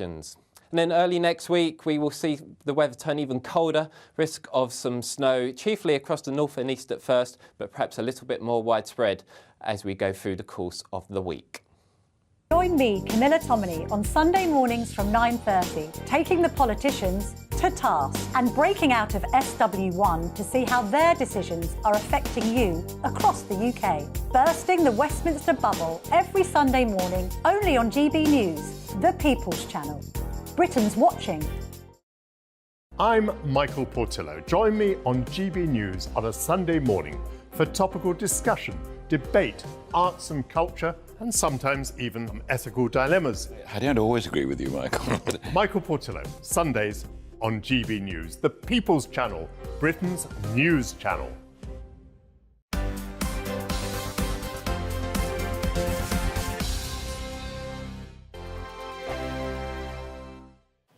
politicians. And then early next week, we will see the weather turn even colder, risk of some snow, chiefly across the north and east at first, but perhaps a little bit more widespread as we go through the course of the week. Join me, Camilla Tominey, on Sunday mornings from 9:30, taking the politicians to task and breaking out of SW1 to see how their decisions are affecting you across the UK. Bursting the Westminster bubble every Sunday morning, only on GB News, the People's Channel. Britain's watching. I'm Michael Portillo. Join me on GB News on a Sunday morning for topical discussion, debate, arts and culture, and sometimes even ethical dilemmas. I don't always agree with you, Michael. Michael Portillo, Sundays on GB News, the People's Channel, Britain's news channel.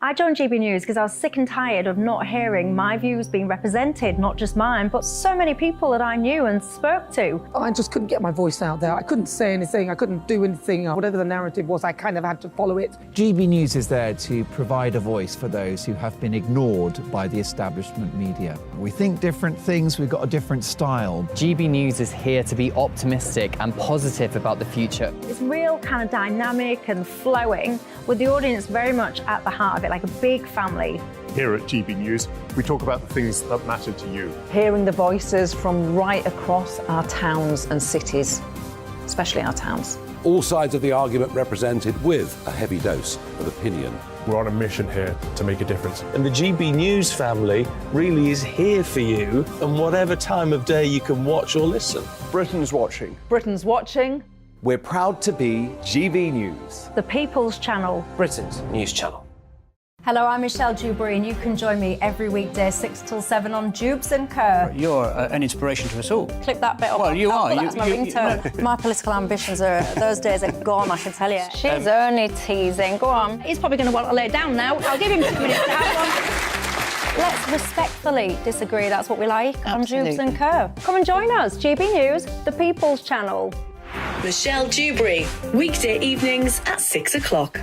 I joined GB News because I was sick and tired of not hearing my views being represented, not just mine, but so many people that I knew and spoke to. I just couldn't get my voice out there. I couldn't say anything, I couldn't do anything. Whatever the narrative was, I kind of had to follow it. GB News is there to provide a voice for those who have been ignored by the establishment media. We think different things, we've got a different style. GB News is here to be optimistic and positive about the future. It's real kind of dynamic and flowing, with the audience very much at the heart of it, like a big family. Here at GB News, we talk about the things that matter to you. Hearing the voices from right across our towns and cities, especially our towns. All sides of the argument represented with a heavy dose of opinion. We're on a mission here to make a difference. And the GB News family really is here for you, and whatever time of day you can watch or listen. Britain's watching. Britain's watching. We're proud to be GB News. The People's Channel. Britain's news channel. Hello, I'm Michelle Dewberry, and you can join me every weekday 6 till 7 on Jubes and Kerr. You're an inspiration to us all. Clip that bit off. Well, you are. That's my ringtone. My political ambitions those days are gone, I can tell you. She's only teasing. Go on. He's probably going to want to lay down now. I'll give him 2 minutes to have one. Let's respectfully disagree. That's what we like. Absolutely. On Jubes and Kerr. Come and join us. GB News, the People's Channel. Michelle Dewberry, weekday evenings at 6 o'clock.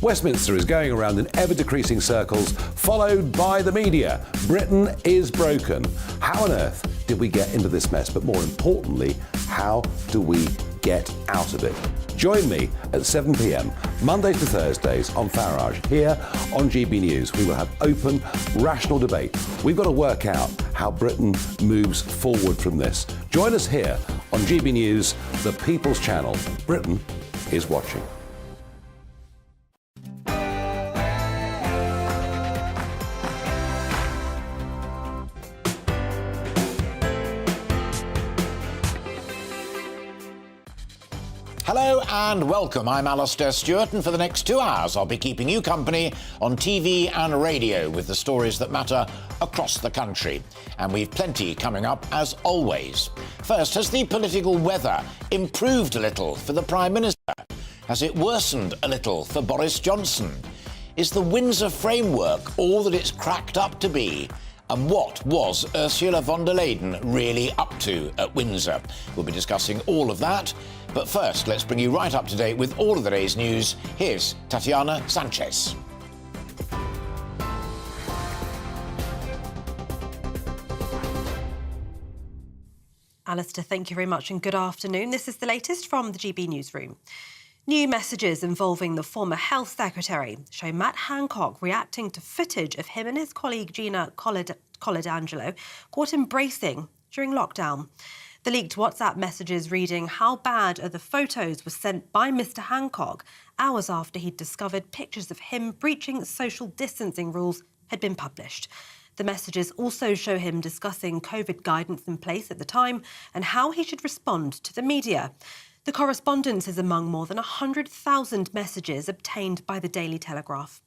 Westminster is going around in ever-decreasing circles, followed by the media. Britain is broken. How on earth did we get into this mess? But more importantly, how do we get out of it? Join me at 7 p.m, Mondays to Thursdays on Farage, here on GB News. We will have open, rational debate. We've got to work out how Britain moves forward from this. Join us here on GB News, the People's Channel. Britain is watching. Hello and welcome. I'm Alastair Stewart, and for the next 2 hours I'll be keeping you company on TV and radio with the stories that matter across the country. And we've plenty coming up as always. First, has the political weather improved a little for the Prime Minister? Has it worsened a little for Boris Johnson? Is the Windsor framework all that it's cracked up to be? And what was Ursula von der Leyen really up to at Windsor? We'll be discussing all of that. But first, let's bring you right up to date with all of the day's news. Here's Tatiana Sanchez. Alastair, thank you very much and good afternoon. This is the latest from the GB Newsroom. New messages involving the former Health Secretary show Matt Hancock reacting to footage of him and his colleague Gina Coladangelo caught embracing during lockdown. The leaked WhatsApp messages reading "How bad are the photos" was sent by Mr Hancock hours after he'd discovered pictures of him breaching social distancing rules had been published. The messages also show him discussing COVID guidance in place at the time and how he should respond to the media. The correspondence is among more than 100,000 messages obtained by the Daily Telegraph.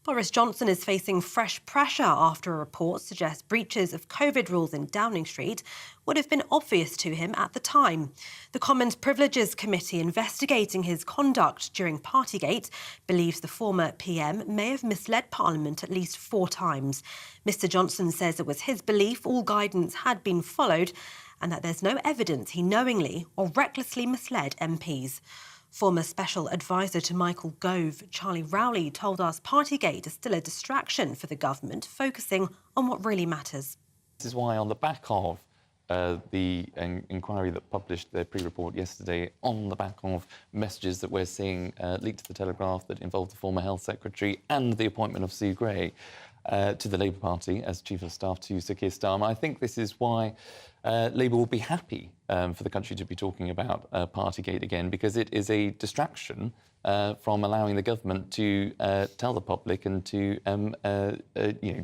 Boris Johnson is facing fresh pressure after a report suggests breaches of COVID rules in Downing Street would have been obvious to him at the time. The Commons Privileges Committee investigating his conduct during Partygate believes the former PM may have misled Parliament at least 4 times. Mr Johnson says it was his belief all guidance had been followed and that there's no evidence he knowingly or recklessly misled MPs. Former Special Advisor to Michael Gove, Charlie Rowley, told us Partygate is still a distraction for the government, focusing on what really matters. This is why, on the back of the inquiry that published their pre-report yesterday, on the back of messages that we're seeing leaked to the Telegraph that involved the former Health Secretary and the appointment of Sue Gray to the Labour Party as Chief of Staff to Sir Keir Starmer, I think this is why Labour will be happy for the country to be talking about Partygate again, because it is a distraction from allowing the government to tell the public and to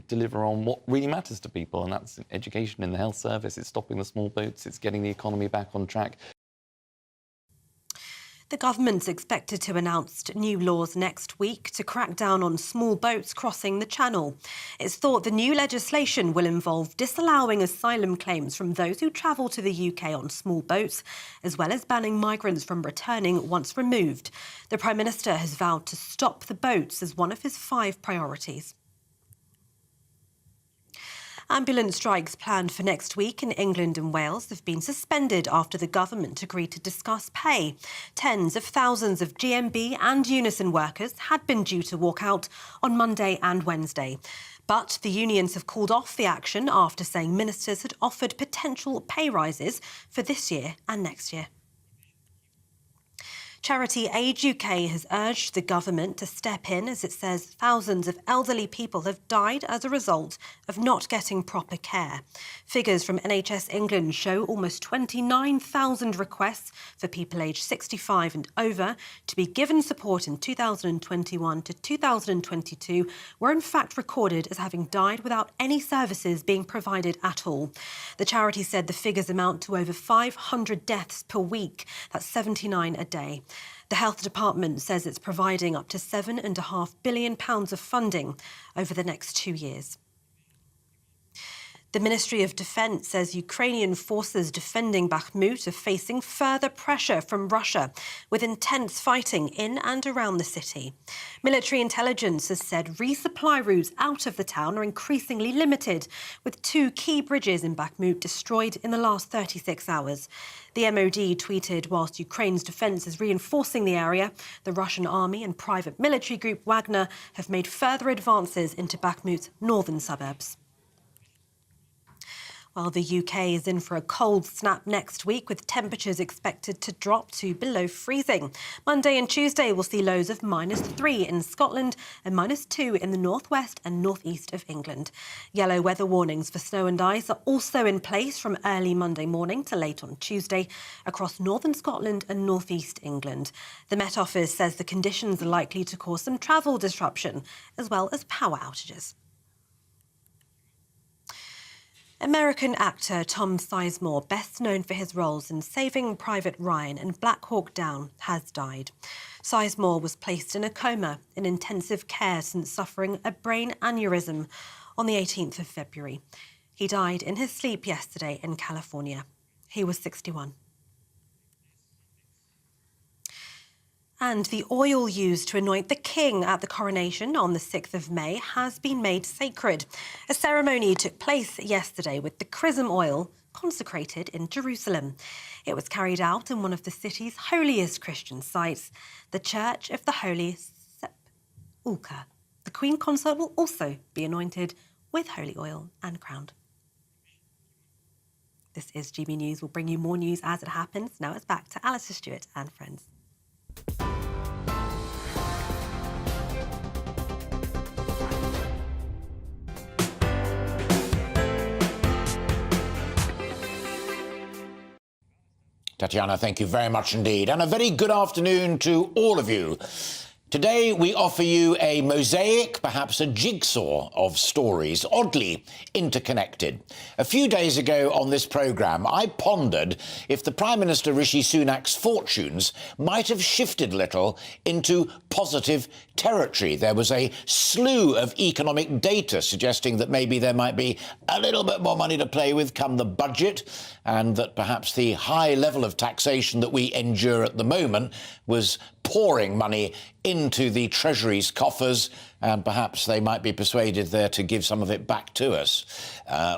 deliver on what really matters to people, and that's education in the health service, it's stopping the small boats, it's getting the economy back on track. The government's expected to announce new laws next week to crack down on small boats crossing the Channel. It's thought the new legislation will involve disallowing asylum claims from those who travel to the UK on small boats, as well as banning migrants from returning once removed. The Prime Minister has vowed to stop the boats as one of his 5 priorities. Ambulance strikes planned for next week in England and Wales have been suspended after the government agreed to discuss pay. Tens of thousands of GMB and Unison workers had been due to walk out on Monday and Wednesday. But the unions have called off the action after saying ministers had offered potential pay rises for this year and next year. Charity Age UK has urged the government to step in as it says thousands of elderly people have died as a result of not getting proper care. Figures from NHS England show almost 29,000 requests for people aged 65 and over to be given support in 2021 to 2022 were in fact recorded as having died without any services being provided at all. The charity said the figures amount to over 500 deaths per week. That's 79 a day. The Health Department says it's providing up to £7.5 billion of funding over the next 2 years. The Ministry of Defence says Ukrainian forces defending Bakhmut are facing further pressure from Russia, with intense fighting in and around the city. Military intelligence has said resupply routes out of the town are increasingly limited, with 2 key bridges in Bakhmut destroyed in the last 36 hours. The MOD tweeted, whilst Ukraine's defence is reinforcing the area, the Russian army and private military group Wagner have made further advances into Bakhmut's northern suburbs. While the UK is in for a cold snap next week, with temperatures expected to drop to below freezing. Monday and Tuesday will see lows of -3 in Scotland and -2 in the northwest and northeast of England. Yellow weather warnings for snow and ice are also in place from early Monday morning to late on Tuesday across northern Scotland and northeast England. The Met Office says the conditions are likely to cause some travel disruption as well as power outages. American actor Tom Sizemore, best known for his roles in Saving Private Ryan and Black Hawk Down, has died. Sizemore was placed in a coma in intensive care since suffering a brain aneurysm on the 18th of February. He died in his sleep yesterday in California. He was 61. And the oil used to anoint the king at the coronation on the 6th of May has been made sacred. A ceremony took place yesterday with the chrism oil consecrated in Jerusalem. It was carried out in one of the city's holiest Christian sites, the Church of the Holy Sepulchre. The Queen Consort will also be anointed with holy oil and crowned. This is GB News. We'll bring you more news as it happens. Now it's back to Alastair, Stewart and friends. Tatiana, thank you very much indeed. And a very good afternoon to all of you. Today, we offer you a mosaic, perhaps a jigsaw of stories, oddly interconnected. A few days ago on this programme, I pondered if the Prime Minister Rishi Sunak's fortunes might have shifted a little into positive territory. There was a slew of economic data suggesting that maybe there might be a little bit more money to play with come the budget, and that perhaps the high level of taxation that we endure at the moment was pouring money into the Treasury's coffers, and perhaps they might be persuaded there to give some of it back to us.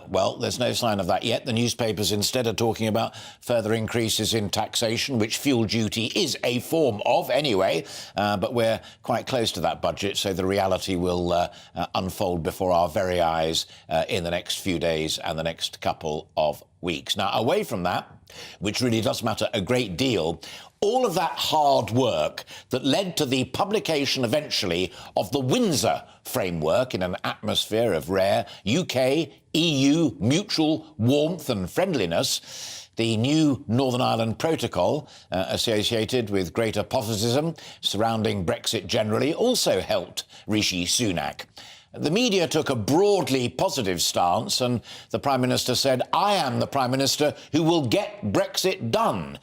Well, there's no sign of that yet. The newspapers instead are talking about further increases in taxation, which fuel duty is a form of anyway, but we're quite close to that budget, so the reality will unfold before our very eyes in the next few days and the next couple of weeks. Now, away from that, which really does matter a great deal, all of that hard work that led to the publication eventually of the Windsor framework in an atmosphere of rare UK-EU mutual warmth and friendliness, the new Northern Ireland Protocol, associated with greater positivism surrounding Brexit generally, also helped Rishi Sunak. The media took a broadly positive stance, and the Prime Minister said, "I am the Prime Minister who will get Brexit done."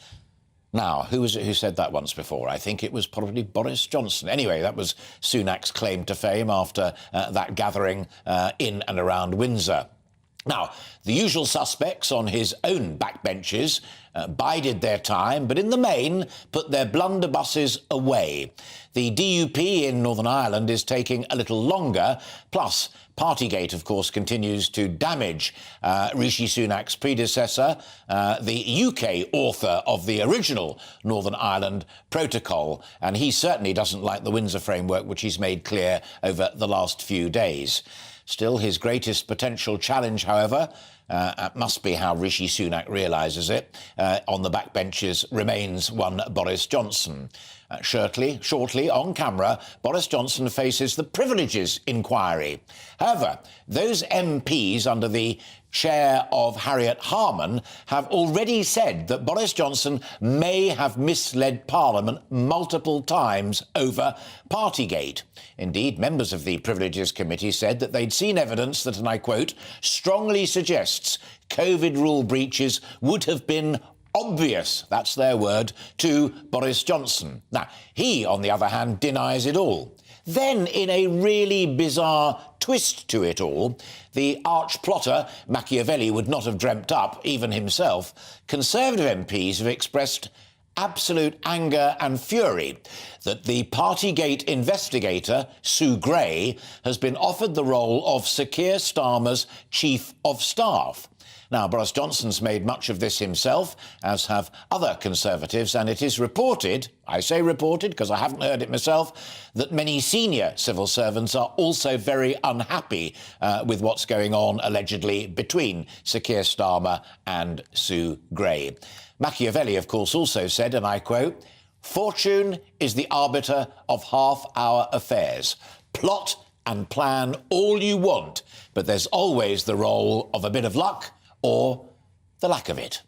Now, who was it who said that once before? I think it was probably Boris Johnson. Anyway, that was Sunak's claim to fame after that gathering in and around Windsor. Now, the usual suspects on his own backbenches bided their time, but in the main put their blunderbusses away. The DUP in Northern Ireland is taking a little longer, plus Partygate, of course, continues to damage Rishi Sunak's predecessor, the UK author of the original Northern Ireland Protocol, and he certainly doesn't like the Windsor framework, which he's made clear over the last few days. Still, his greatest potential challenge, however, must be how Rishi Sunak realises it, on the backbenches remains one Boris Johnson. Shortly, on camera, Boris Johnson faces the privileges inquiry. However, those MPs under the chair of Harriet Harman have already said that Boris Johnson may have misled Parliament multiple times over Partygate. Indeed, members of the Privileges Committee said that they'd seen evidence that, and I quote, strongly suggests COVID rule breaches would have been obvious, that's their word, to Boris Johnson. Now, he, on the other hand, denies it all. Then, in a really bizarre twist to it all, the arch-plotter Machiavelli would not have dreamt up, even himself, Conservative MPs have expressed absolute anger and fury that the Partygate investigator, Sue Gray, has been offered the role of Sir Keir Starmer's Chief of Staff. Now, Boris Johnson's made much of this himself, as have other Conservatives, and it is reported, I say reported because I haven't heard it myself, that many senior civil servants are also very unhappy with what's going on, allegedly, between Sir Keir Starmer and Sue Gray. Machiavelli, of course, also said, and I quote, "Fortune is the arbiter of half our affairs. Plot and plan all you want, but there's always the role of a bit of luck or the lack of it."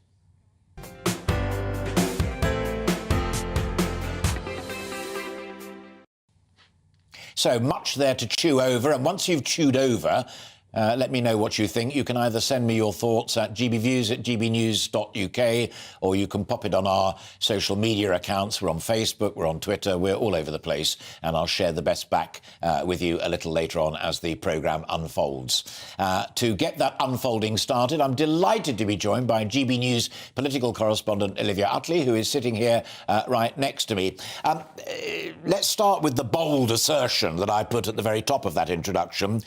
So much there to chew over, and once you've chewed over, let me know what you think. You can either send me your thoughts at gbviews@gbnews.uk, or you can pop it on our social media accounts. We're on Facebook, we're on Twitter, we're all over the place, and I'll share the best back with you a little later on as the programme unfolds. To get that unfolding started, I'm delighted to be joined by GB News political correspondent Olivia Utley, who is sitting here right next to me. Let's start with the bold assertion that I put at the very top of that introduction.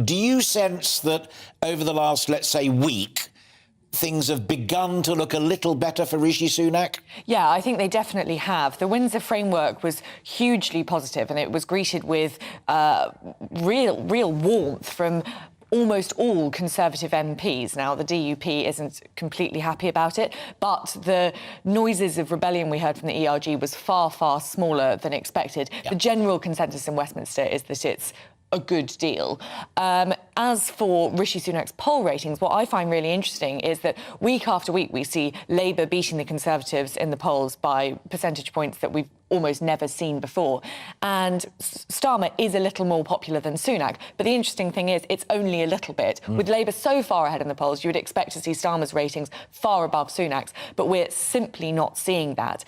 Do you sense that over the last, let's say, week, things have begun to look a little better for Rishi Sunak? Yeah, I think they definitely have. The Windsor framework was hugely positive, and it was greeted with real warmth from almost all Conservative MPs. Now, the DUP isn't completely happy about it, but the noises of rebellion we heard from the ERG was far, far smaller than expected. Yeah. The general consensus in Westminster is that it's a good deal. As for Rishi Sunak's poll ratings, what I find really interesting is that week after week we see Labour beating the Conservatives in the polls by percentage points that we've almost never seen before. And Starmer is a little more popular than Sunak. But the interesting thing is it's only a little bit. With Labour so far ahead in the polls, you would expect to see Starmer's ratings far above Sunak's, but we're simply not seeing that.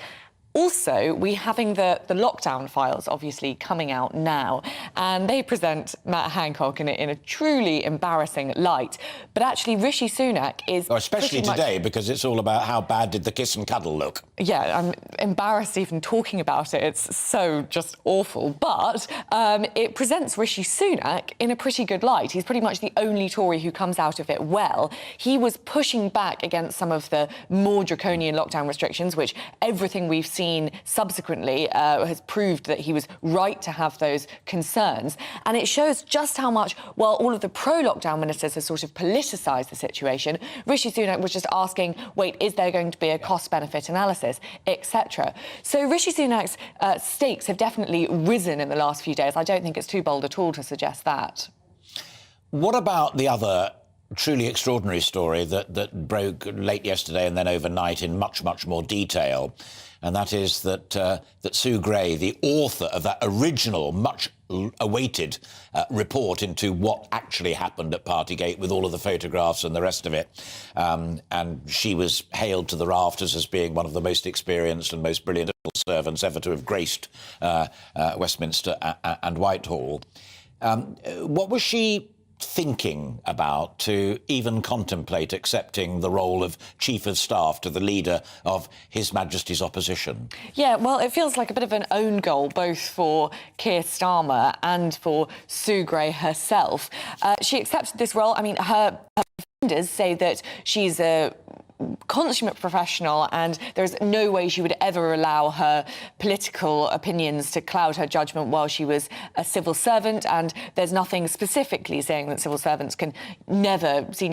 Also, we're having the lockdown files obviously coming out now, and they present Matt Hancock in a truly embarrassing light. But actually, Rishi Sunak is especially today, because it's all about how bad did the kiss and cuddle look. Yeah, I'm embarrassed even talking about it. It's so just awful. But it presents Rishi Sunak in a pretty good light. He's pretty much the only Tory who comes out of it well. He was pushing back against some of the more draconian lockdown restrictions, which everything we've seen subsequently has proved that he was right to have those concerns. And it shows just how much, while all of the pro-lockdown ministers have sort of politicised the situation, Rishi Sunak was just asking, wait, is there going to be a cost-benefit analysis, etc. So Rishi Sunak's stakes have definitely risen in the last few days. I don't think it's too bold at all to suggest that. What about the other truly extraordinary story that broke late yesterday and then overnight in much, much more detail? And that is that Sue Gray, the author of that original, much-awaited report into what actually happened at Partygate with all of the photographs and the rest of it, and she was hailed to the rafters as being one of the most experienced and most brilliant servants ever to have graced Westminster and Whitehall. What was she thinking about to even contemplate accepting the role of Chief of Staff to the leader of His Majesty's opposition? Yeah, well, it feels like a bit of an own goal, both for Keir Starmer and for Sue Gray herself. She accepted this role. I mean, her defenders say that she's a consummate professional and there's no way she would ever allow her political opinions to cloud her judgment while she was a civil servant, and there's nothing specifically saying that senior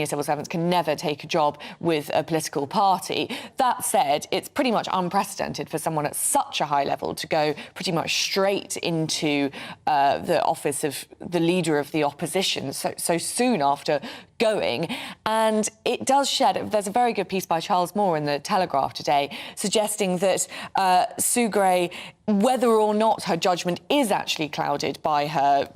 civil servants can never take a job with a political party. That said, it's pretty much unprecedented for someone at such a high level to go pretty much straight into the office of the leader of the opposition so soon after going. And it does shed, there's a very good piece by Charles Moore in the Telegraph today suggesting that Sue Gray, whether or not her judgment is actually clouded by her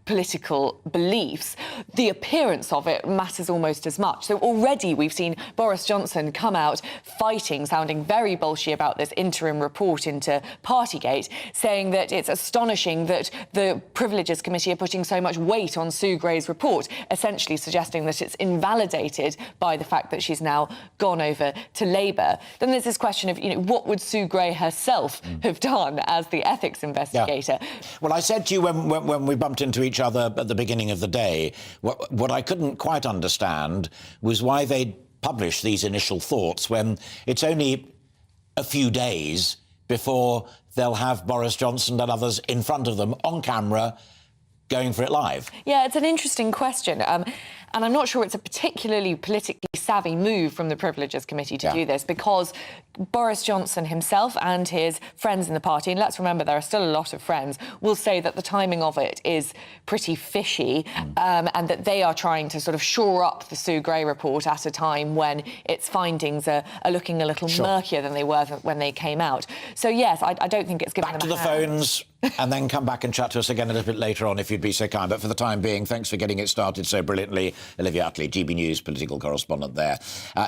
political beliefs, the appearance of it matters almost as much. So already we've seen Boris Johnson come out fighting, sounding very bolshy about this interim report into Partygate, saying that it's astonishing that the Privileges Committee are putting so much weight on Sue Gray's report, essentially suggesting that it's invalidated by the fact that she's now gone over to Labour. Then there's this question of, what would Sue Gray herself have done as the ethics investigator? Yeah. Well, I said to you when we bumped into each other at the beginning of the day, what I couldn't quite understand was why they published these initial thoughts when it's only a few days before they'll have Boris Johnson and others in front of them on camera going for it live. Yeah, it's an interesting question. And I'm not sure it's a particularly politically savvy move from the Privileges Committee to do this, because Boris Johnson himself and his friends in the party, and let's remember there are still a lot of friends, will say that the timing of it is pretty fishy, and that they are trying to sort of shore up the Sue Gray report at a time when its findings are looking a little murkier than they were when they came out. So, yes, I don't think it's given them a hand. Back to the phones and then come back and chat to us again a little bit later on, if you'd be so kind. But for the time being, thanks for getting it started so brilliantly. Olivia Utley, GB News political correspondent there.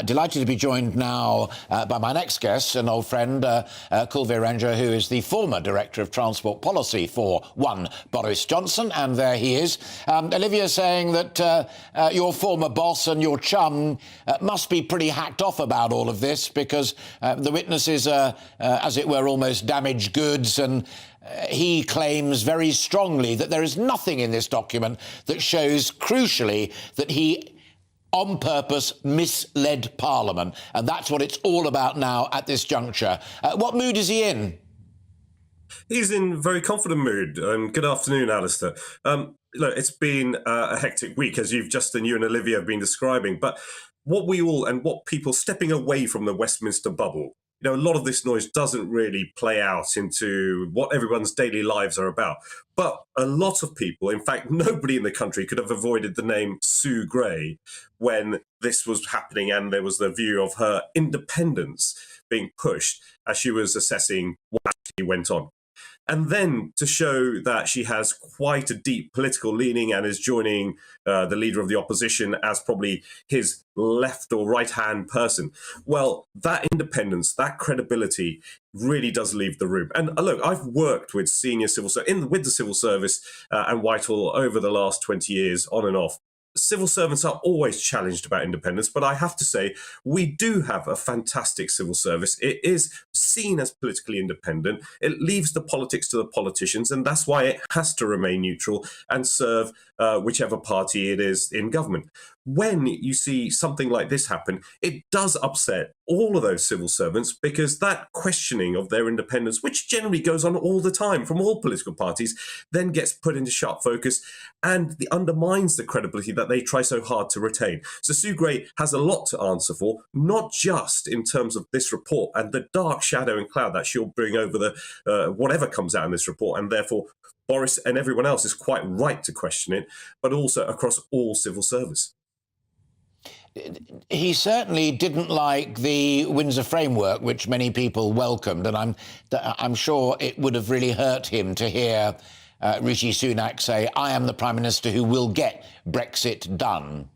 Delighted to be joined now by my next guest, an old friend, Kulveer Ranger, who is the former Director of Transport Policy for one Boris Johnson. And there he is. Olivia saying that your former boss and your chum must be pretty hacked off about all of this, because the witnesses are, as it were, almost damaged goods, and he claims very strongly that there is nothing in this document that shows, crucially, that he on purpose misled Parliament. And that's what it's all about now at this juncture. What mood is he in? He's in very confident mood. Good afternoon, Alastair. Look, it's been a hectic week, as you and Olivia have been describing. But what people stepping away from the Westminster bubble, a lot of this noise doesn't really play out into what everyone's daily lives are about. But a lot of people, in fact, nobody in the country could have avoided the name Sue Gray when this was happening, and there was the view of her independence being pushed as she was assessing what actually went on. And then to show that she has quite a deep political leaning and is joining the leader of the opposition as probably his left or right-hand person. Well, that independence, that credibility really does leave the room. And look, I've worked with senior civil with the civil service and Whitehall over the last 20 years, on and off. Civil servants are always challenged about independence, but I have to say we do have a fantastic civil service. It is seen as politically independent. It leaves the politics to the politicians, and that's why it has to remain neutral and serve whichever party it is in government. When you see something like this happen, it does upset all of those civil servants, because that questioning of their independence, which generally goes on all the time from all political parties, then gets put into sharp focus and undermines the credibility that they try so hard to retain. So Sue Gray has a lot to answer for, not just in terms of this report and the dark shadow and cloud that she'll bring over the whatever comes out in this report, and therefore Boris and everyone else is quite right to question it, but also across all civil service. He certainly didn't like the Windsor framework, which many people welcomed, and I'm sure it would have really hurt him to hear Rishi Sunak say, "I am the Prime Minister who will get Brexit done."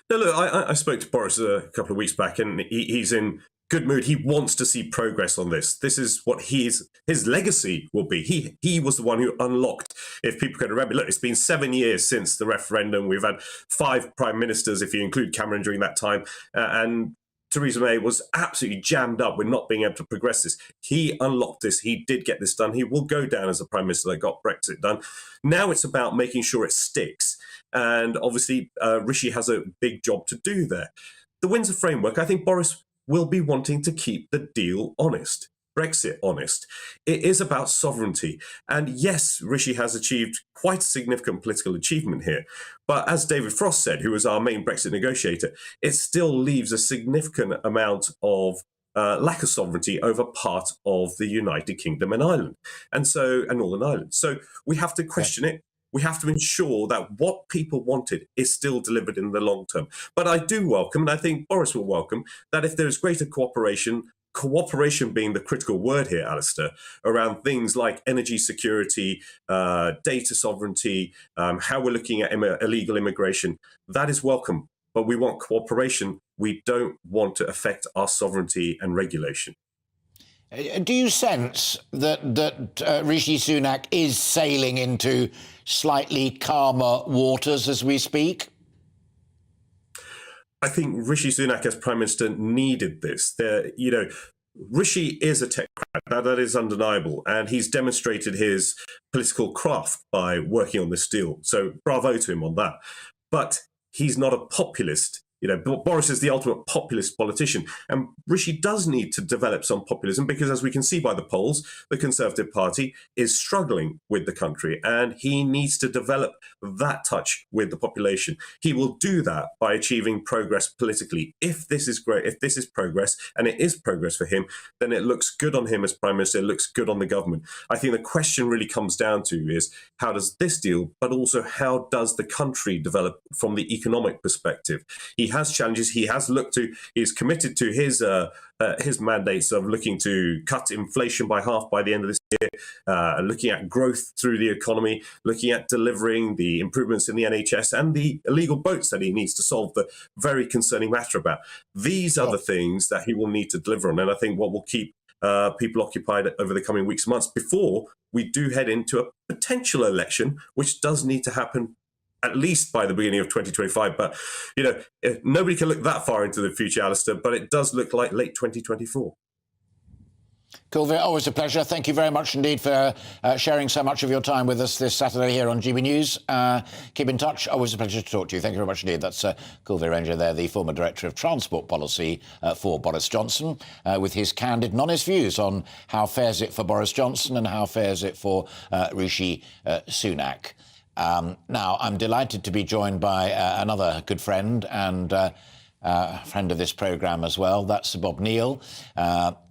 No, look, I spoke to Boris a couple of weeks back, and he's in good mood. He wants to see progress on this. This is what his legacy will be. He was the one who unlocked, if people can remember, look, it's been 7 years since the referendum. We've had 5 prime ministers, if you include Cameron, during that time. And Theresa May was absolutely jammed up with not being able to progress this. He unlocked this. He did get this done. He will go down as the Prime Minister that got Brexit done. Now it's about making sure it sticks. And obviously, Rishi has a big job to do there. The Windsor framework, I think Boris will be wanting to keep the deal honest, Brexit honest. It is about sovereignty. And yes, Rishi has achieved quite a significant political achievement here. But as David Frost said, who was our main Brexit negotiator, it still leaves a significant amount of lack of sovereignty over part of the United Kingdom and Ireland, and Northern Ireland. So we have to question it. We have to ensure that what people wanted is still delivered in the long term. But I do welcome, and I think Boris will welcome, that if there is greater cooperation being the critical word here, Alastair, around things like energy security, data sovereignty, how we're looking at illegal immigration, that is welcome. But we want cooperation. We don't want to affect our sovereignty and regulation. Do you sense that Rishi Sunak is sailing into slightly calmer waters as we speak? I think Rishi Sunak as Prime Minister needed this. Rishi is a technocrat, that is undeniable, and he's demonstrated his political craft by working on this deal. So bravo to him on that. But he's not a populist. Boris is the ultimate populist politician, and Rishi does need to develop some populism, because as we can see by the polls, the Conservative Party is struggling with the country, and he needs to develop that touch with the population. He will do that by achieving progress politically. If this is great, if this is progress, and it is progress for him, then it looks good on him as Prime Minister, it looks good on the government. I think the question really comes down to is, how does this deal, but also how does the country develop from the economic perspective? He has challenges. He's committed to his mandates of looking to cut inflation by half by the end of this year, looking at growth through the economy, looking at delivering the improvements in the NHS and the illegal boats that he needs to solve the very concerning matter about. These are the things that he will need to deliver on, and I think what will keep people occupied over the coming weeks and months before we do head into a potential election, which does need to happen at least by the beginning of 2025. But, nobody can look that far into the future, Alastair, but it does look like late 2024. Cool, always a pleasure. Thank you very much indeed for sharing so much of your time with us this Saturday here on GB News. Keep in touch. Always a pleasure to talk to you. Thank you very much indeed. That's Kulveer Ranger there, the former Director of Transport Policy for Boris Johnson, with his candid and honest views on how fares it for Boris Johnson and how fares it for Rishi Sunak. Now, I'm delighted to be joined by another good friend and friend of this programme as well. That's Bob Neill,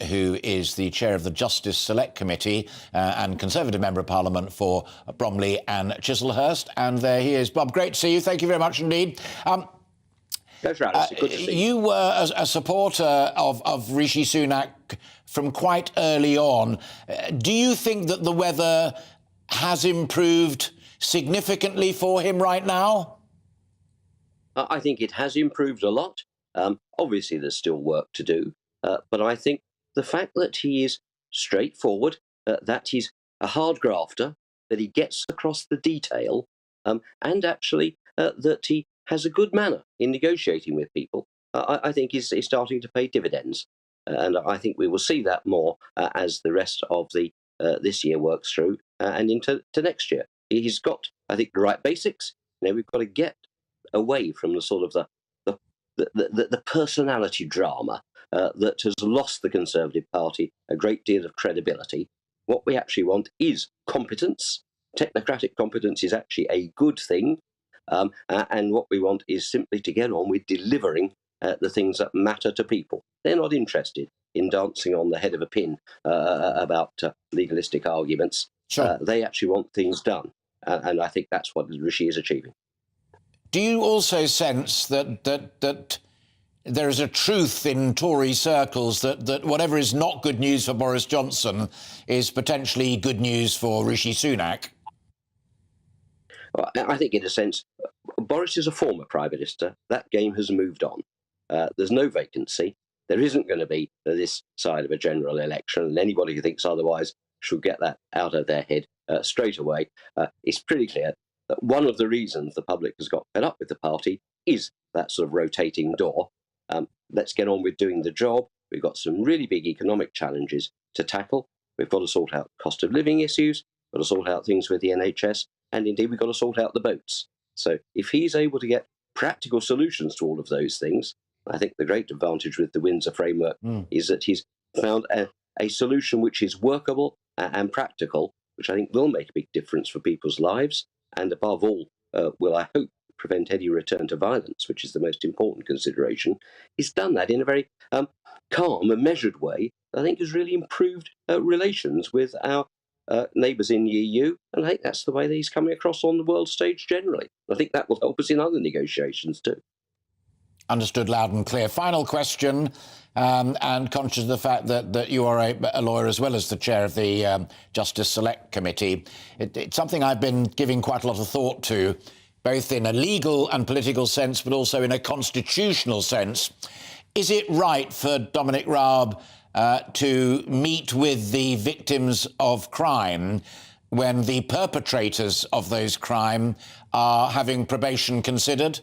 who is the chair of the Justice Select Committee and Conservative Member of Parliament for Bromley and Chislehurst. And there he is. Bob, great to see you. Thank you very much indeed. Pleasure, Alastair. Good to see you. You were a supporter of Rishi Sunak from quite early on. Do you think that the weather has improved significantly for him right now? I think it has improved a lot. Obviously, there's still work to do. But I think the fact that he is straightforward, that he's a hard grafter, that he gets across the detail, and actually that he has a good manner in negotiating with people, I think is starting to pay dividends. And I think we will see that more as the rest of the this year works through and into next year. He's got, I think, the right basics. We've got to get away from the sort of the personality drama that has lost the Conservative Party a great deal of credibility. What we actually want is competence. Technocratic competence is actually a good thing. And what we want is simply to get on with delivering the things that matter to people. They're not interested in dancing on the head of a pin about legalistic arguments. Sure. They actually want things done. And I think that's what Rishi is achieving. Do you also sense that there is a truth in Tory circles that whatever is not good news for Boris Johnson is potentially good news for Rishi Sunak? Well, I think, in a sense, Boris is a former Prime Minister. That game has moved on. There's no vacancy. There isn't going to be this side of a general election, and anybody who thinks otherwise should get that out of their head straight away. It's pretty clear that one of the reasons the public has got fed up with the party is that sort of rotating door. Let's get on with doing the job. We've got some really big economic challenges to tackle. We've got to sort out cost of living issues. We've got to sort out things with the NHS. And indeed, we've got to sort out the boats. So if he's able to get practical solutions to all of those things, I think the great advantage with the Windsor framework is that he's found a solution which is workable and practical, which I think will make a big difference for people's lives. And above all, will, I hope, prevent any return to violence, which is the most important consideration. He's done that in a very calm and measured way that I think has really improved relations with our neighbours in the EU, and I think that's the way that he's coming across on the world stage generally. I think that will help us in other negotiations too. Understood loud and clear. Final question, and conscious of the fact that you are a lawyer as well as the chair of the Justice Select Committee. It's something I've been giving quite a lot of thought to, both in a legal and political sense, but also in a constitutional sense. Is it right for Dominic Raab to meet with the victims of crime when the perpetrators of those crimes are having probation considered?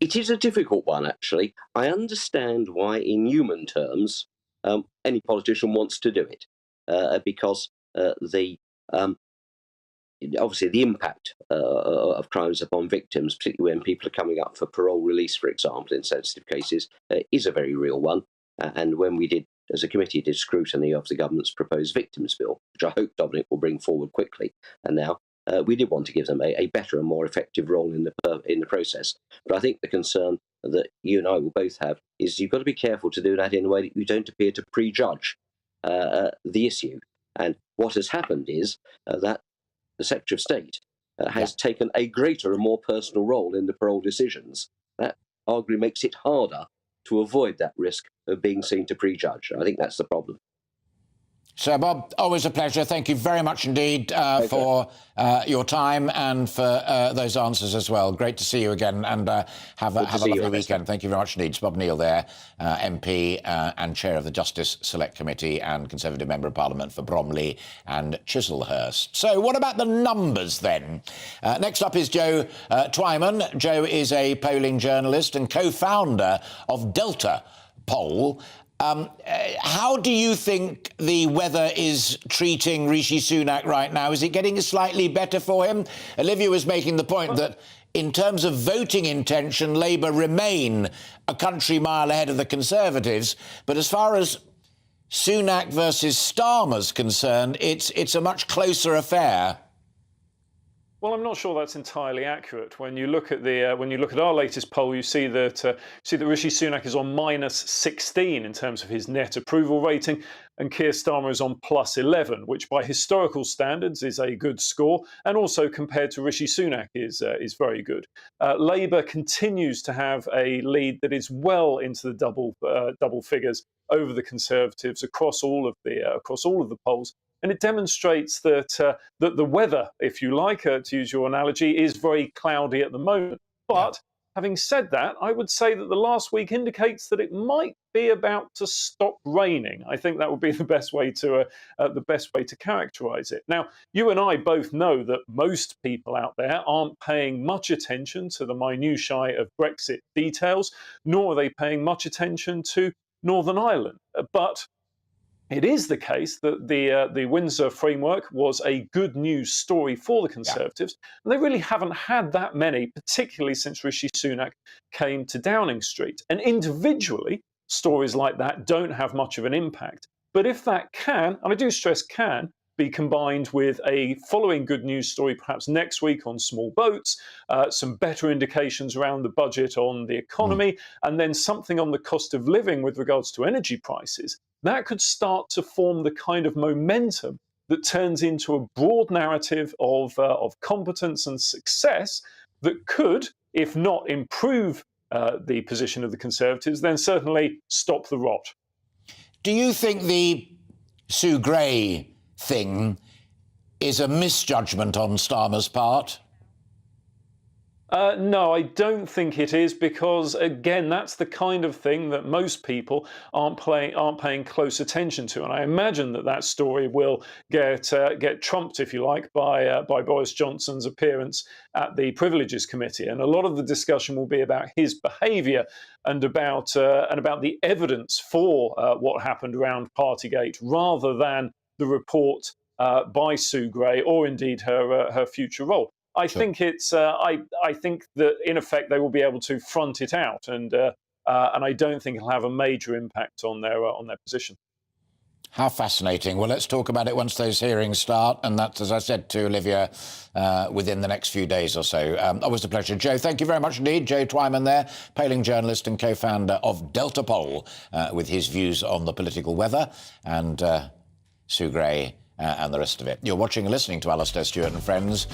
It is a difficult one, actually. I understand why, in human terms, any politician wants to do it, because obviously the impact of crimes upon victims, particularly when people are coming up for parole release, for example, in sensitive cases, is a very real one. And when we did, as a committee, did scrutiny of the government's proposed victims bill, which I hope Dominic will bring forward quickly, and now we did want to give them a better and more effective role in the process. But I think the concern that you and I will both have is you've got to be careful to do that in a way that you don't appear to prejudge the issue. And what has happened is that the Secretary of State has taken a greater and more personal role in the parole decisions. That arguably makes it harder to avoid that risk of being seen to prejudge. I think that's the problem. Sir Bob, always a pleasure. Thank you very much indeed for your time and for those answers as well. Great to see you again, and have a lovely weekend. Thank you very much indeed. It's Bob Neal there, MP and Chair of the Justice Select Committee and Conservative Member of Parliament for Bromley and Chislehurst. So what about the numbers then? Next up is Joe Twyman. Joe is a polling journalist and co-founder of Delta Poll. How do you think the weather is treating Rishi Sunak right now? Is it getting slightly better for him? Olivia was making the point that in terms of voting intention, Labour remain a country mile ahead of the Conservatives. But as far as Sunak versus Starmer's concerned, it's a much closer affair. Well, I'm not sure that's entirely accurate. When you look at our latest poll, you see that Rishi Sunak is on -16 in terms of his net approval rating, and Keir Starmer is on +11, which by historical standards is a good score, and also compared to Rishi Sunak is very good. Labour continues to have a lead that is well into the double figures over the Conservatives across all of the polls. And it demonstrates that that the weather, if you like, to use your analogy, is very cloudy at the moment. But having said that, I would say that the last week indicates that it might be about to stop raining. I think that would be the best way to characterise it. Now, you and I both know that most people out there aren't paying much attention to the minutiae of Brexit details, nor are they paying much attention to Northern Ireland. But it is the case that the Windsor framework was a good news story for the Conservatives, and they really haven't had that many, particularly since Rishi Sunak came to Downing Street. And individually, stories like that don't have much of an impact. But if that can, and I do stress can, be combined with a following good news story perhaps next week on small boats, some better indications around the budget on the economy, and then something on the cost of living with regards to energy prices, that could start to form the kind of momentum that turns into a broad narrative of competence and success that could, if not improve the position of the Conservatives, then certainly stop the rot. Do you think the Sue Gray thing is a misjudgment on Starmer's part? No, I don't think it is, because again, that's the kind of thing that most people aren't paying close attention to, and I imagine that story will get trumped, if you like, by Boris Johnson's appearance at the Privileges Committee, and a lot of the discussion will be about his behaviour and about the evidence for what happened around Partygate, rather than the report by Sue Gray or indeed her future role. I think it's. I think that in effect they will be able to front it out, and I don't think it'll have a major impact on their position. How fascinating. Well, let's talk about it once those hearings start, and that's, as I said to Olivia, within the next few days or so. Always a pleasure. Joe, thank you very much indeed. Joe Twyman there, polling journalist and co-founder of Delta Poll, with his views on the political weather, and Sue Gray and the rest of it. You're watching and listening to Alastair, Stewart and Friends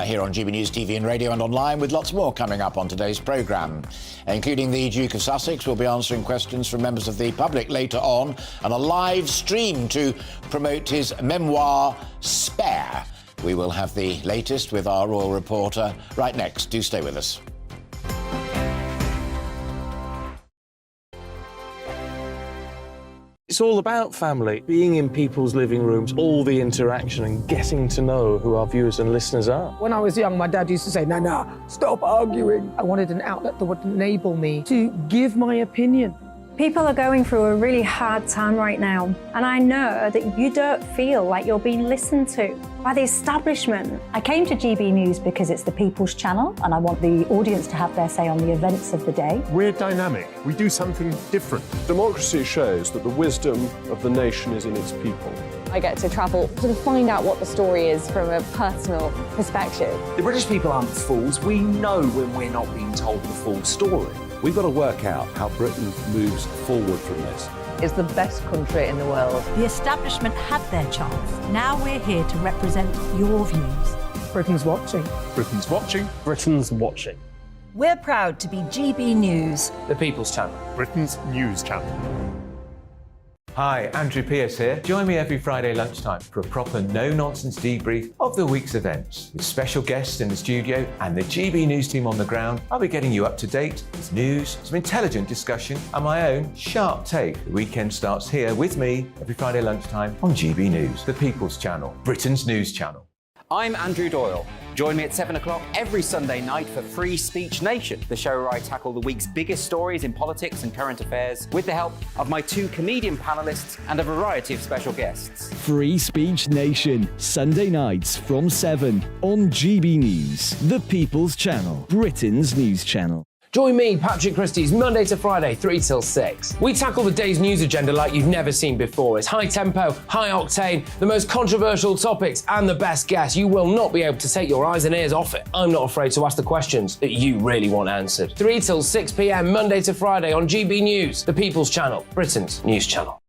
here on GB News TV and radio and online, with lots more coming up on today's programme, including the Duke of Sussex. We'll be answering questions from members of the public later on, and a live stream to promote his memoir, Spare. We will have the latest with our royal reporter right next. Do stay with us. It's all about family, being in people's living rooms, all the interaction and getting to know who our viewers and listeners are. When I was young, my dad used to say, "Nana, stop arguing." I wanted an outlet that would enable me to give my opinion. People are going through a really hard time right now, and I know that you don't feel like you're being listened to by the establishment. I came to GB News because it's the People's Channel, and I want the audience to have their say on the events of the day. We're dynamic. We do something different. Democracy shows that the wisdom of the nation is in its people. I get to travel to find out what the story is from a personal perspective. The British people aren't fools. We know when we're not being told the full story. We've got to work out how Britain moves forward from this. It's the best country in the world. The establishment had their chance. Now we're here to represent your views. Britain's watching. Britain's watching. Britain's watching. We're proud to be GB News, The People's Channel. Britain's news channel. Hi, Andrew Pierce here. Join me every Friday lunchtime for a proper no-nonsense debrief of the week's events. With special guests in the studio and the GB News team on the ground, I'll be getting you up to date with news, some intelligent discussion and my own sharp take. The weekend starts here with me every Friday lunchtime on GB News, the People's Channel, Britain's news channel. I'm Andrew Doyle. Join me at 7 o'clock every Sunday night for Free Speech Nation, the show where I tackle the week's biggest stories in politics and current affairs with the help of my two comedian panellists and a variety of special guests. Free Speech Nation, Sunday nights from 7 on GB News, the People's Channel, Britain's news channel. Join me, Patrick Christie's, Monday to Friday, 3 till 6. We tackle the day's news agenda like you've never seen before. It's high tempo, high octane, the most controversial topics, and the best guests. You will not be able to take your eyes and ears off it. I'm not afraid to ask the questions that you really want answered. 3 till 6 p.m, Monday to Friday on GB News, the People's Channel, Britain's news channel.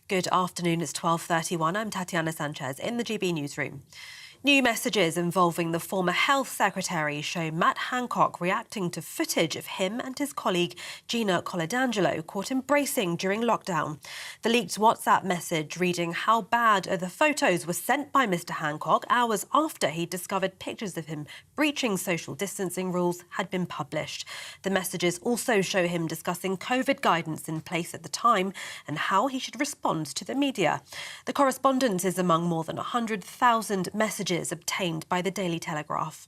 Good afternoon, it's 12:31. I'm Tatiana Sanchez in the GB newsroom. New messages involving the former health secretary show Matt Hancock reacting to footage of him and his colleague Gina Coladangelo caught embracing during lockdown. The leaked WhatsApp message reading how bad are the photos was sent by Mr Hancock hours after he discovered pictures of him breaching social distancing rules had been published. The messages also show him discussing COVID guidance in place at the time and how he should respond to the media. The correspondence is among more than 100,000 messages obtained by the Daily Telegraph.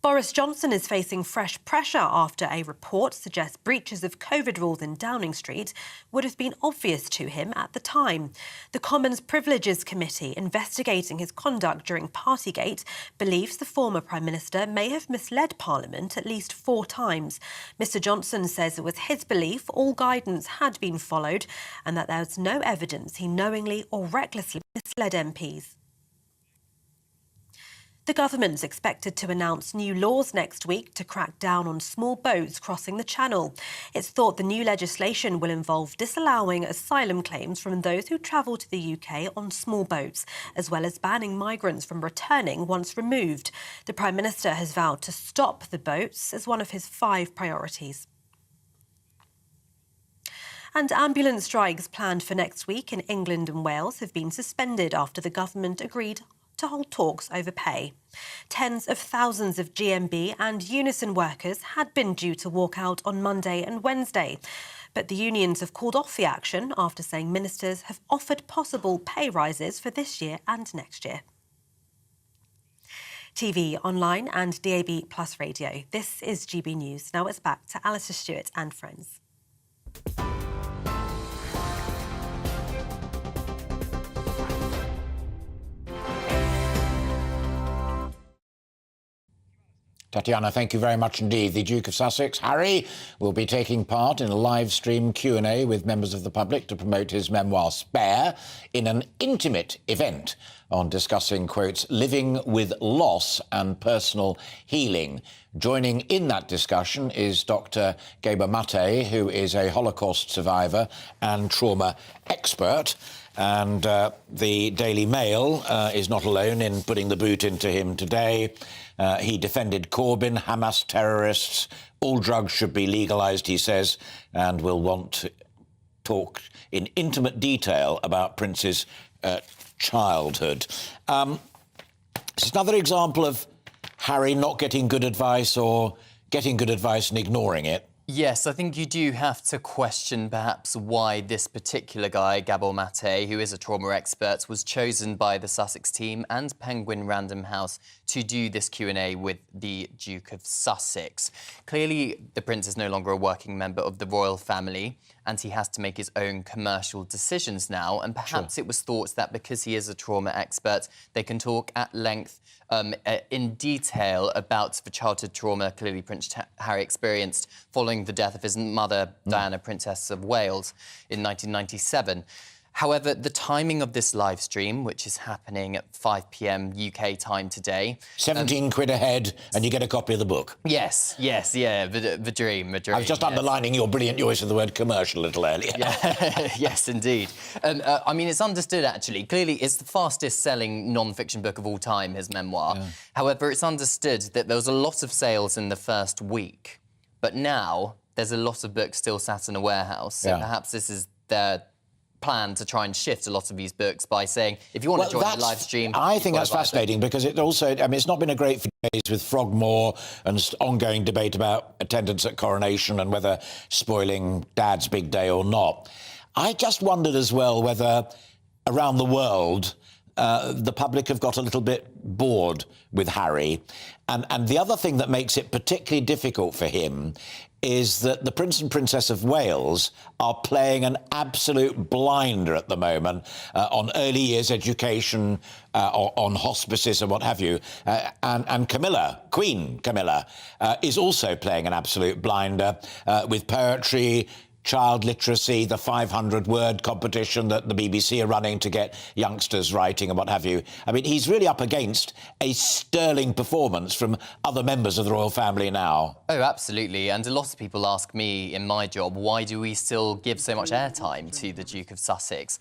Boris Johnson is facing fresh pressure after a report suggests breaches of COVID rules in Downing Street would have been obvious to him at the time. The Commons Privileges Committee, investigating his conduct during Partygate, believes the former Prime Minister may have misled Parliament at least 4 times. Mr Johnson says it was his belief all guidance had been followed and that there was no evidence he knowingly or recklessly misled MPs. The government's expected to announce new laws next week to crack down on small boats crossing the Channel. It's thought the new legislation will involve disallowing asylum claims from those who travel to the UK on small boats, as well as banning migrants from returning once removed. The Prime Minister has vowed to stop the boats as one of his 5 priorities. And ambulance strikes planned for next week in England and Wales have been suspended after the government agreed to hold talks over pay. Tens of thousands of GMB and Unison workers had been due to walk out on Monday and Wednesday, but the unions have called off the action after saying ministers have offered possible pay rises for this year and next year. TV, online and DAB Plus radio. This is GB News. Now it's back to Alastair, Stewart and friends. Tatiana, thank you very much indeed. The Duke of Sussex, Harry, will be taking part in a live stream Q&A with members of the public to promote his memoir Spare in an intimate event on discussing, quotes, living with loss and personal healing. Joining in that discussion is Dr. Gabor Mate, who is a Holocaust survivor and trauma expert. And the Daily Mail is not alone in putting the boot into him today. He defended Corbyn, Hamas terrorists. All drugs should be legalised, he says, and will want to talk in intimate detail about Prince's childhood. It's another example of Harry not getting good advice or getting good advice and ignoring it. Yes, I think you do have to question perhaps why this particular guy, Gabor Mate, who is a trauma expert, was chosen by the Sussex team and Penguin Random House to do this Q&A with the Duke of Sussex. Clearly, the Prince is no longer a working member of the royal family and he has to make his own commercial decisions now. And perhaps it was thought that because he is a trauma expert, they can talk at length in detail about the childhood trauma clearly Prince Harry experienced following the death of his mother, Diana, Princess of Wales, in 1997. However, the timing of this live stream, which is happening at 5 p.m. UK time today... 17 quid a head and you get a copy of the book. Yes, the dream. I was just underlining your brilliant use of the word commercial a little earlier. Yeah. Yes, indeed. I mean, it's understood, actually. Clearly, it's the fastest-selling non-fiction book of all time, his memoir. Yeah. However, it's understood that there was a lot of sales in the first week, but now there's a lot of books still sat in a warehouse. So perhaps this is their plan to try and shift a lot of these books by saying, if you want to join the live stream... I think that's fascinating because it also... I mean, it's not been a great few days with Frogmore and ongoing debate about attendance at Coronation and whether spoiling Dad's big day or not. I just wondered as well whether around the world the public have got a little bit bored with Harry. And the other thing that makes it particularly difficult for him is that the Prince and Princess of Wales are playing an absolute blinder at the moment on early years education, on hospices and what have you. And Camilla, Queen Camilla, is also playing an absolute blinder with poetry, child literacy, the 500-word competition that the BBC are running to get youngsters writing and what have you. I mean, he's really up against a sterling performance from other members of the royal family now. Oh, absolutely. And a lot of people ask me in my job, why do we still give so much airtime to the Duke of Sussex?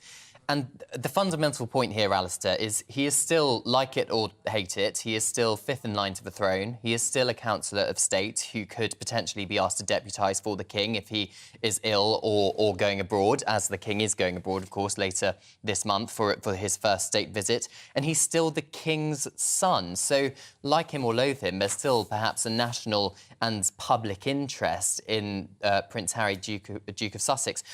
And the fundamental point here, Alastair, is he is still, like it or hate it, he is still fifth in line to the throne. He is still a councillor of state who could potentially be asked to deputise for the king if he is ill or going abroad, as the king is going abroad, of course, later this month for his first state visit. And he's still the king's son. So, like him or loathe him, there's still perhaps a national and public interest in Prince Harry, Duke of Sussex.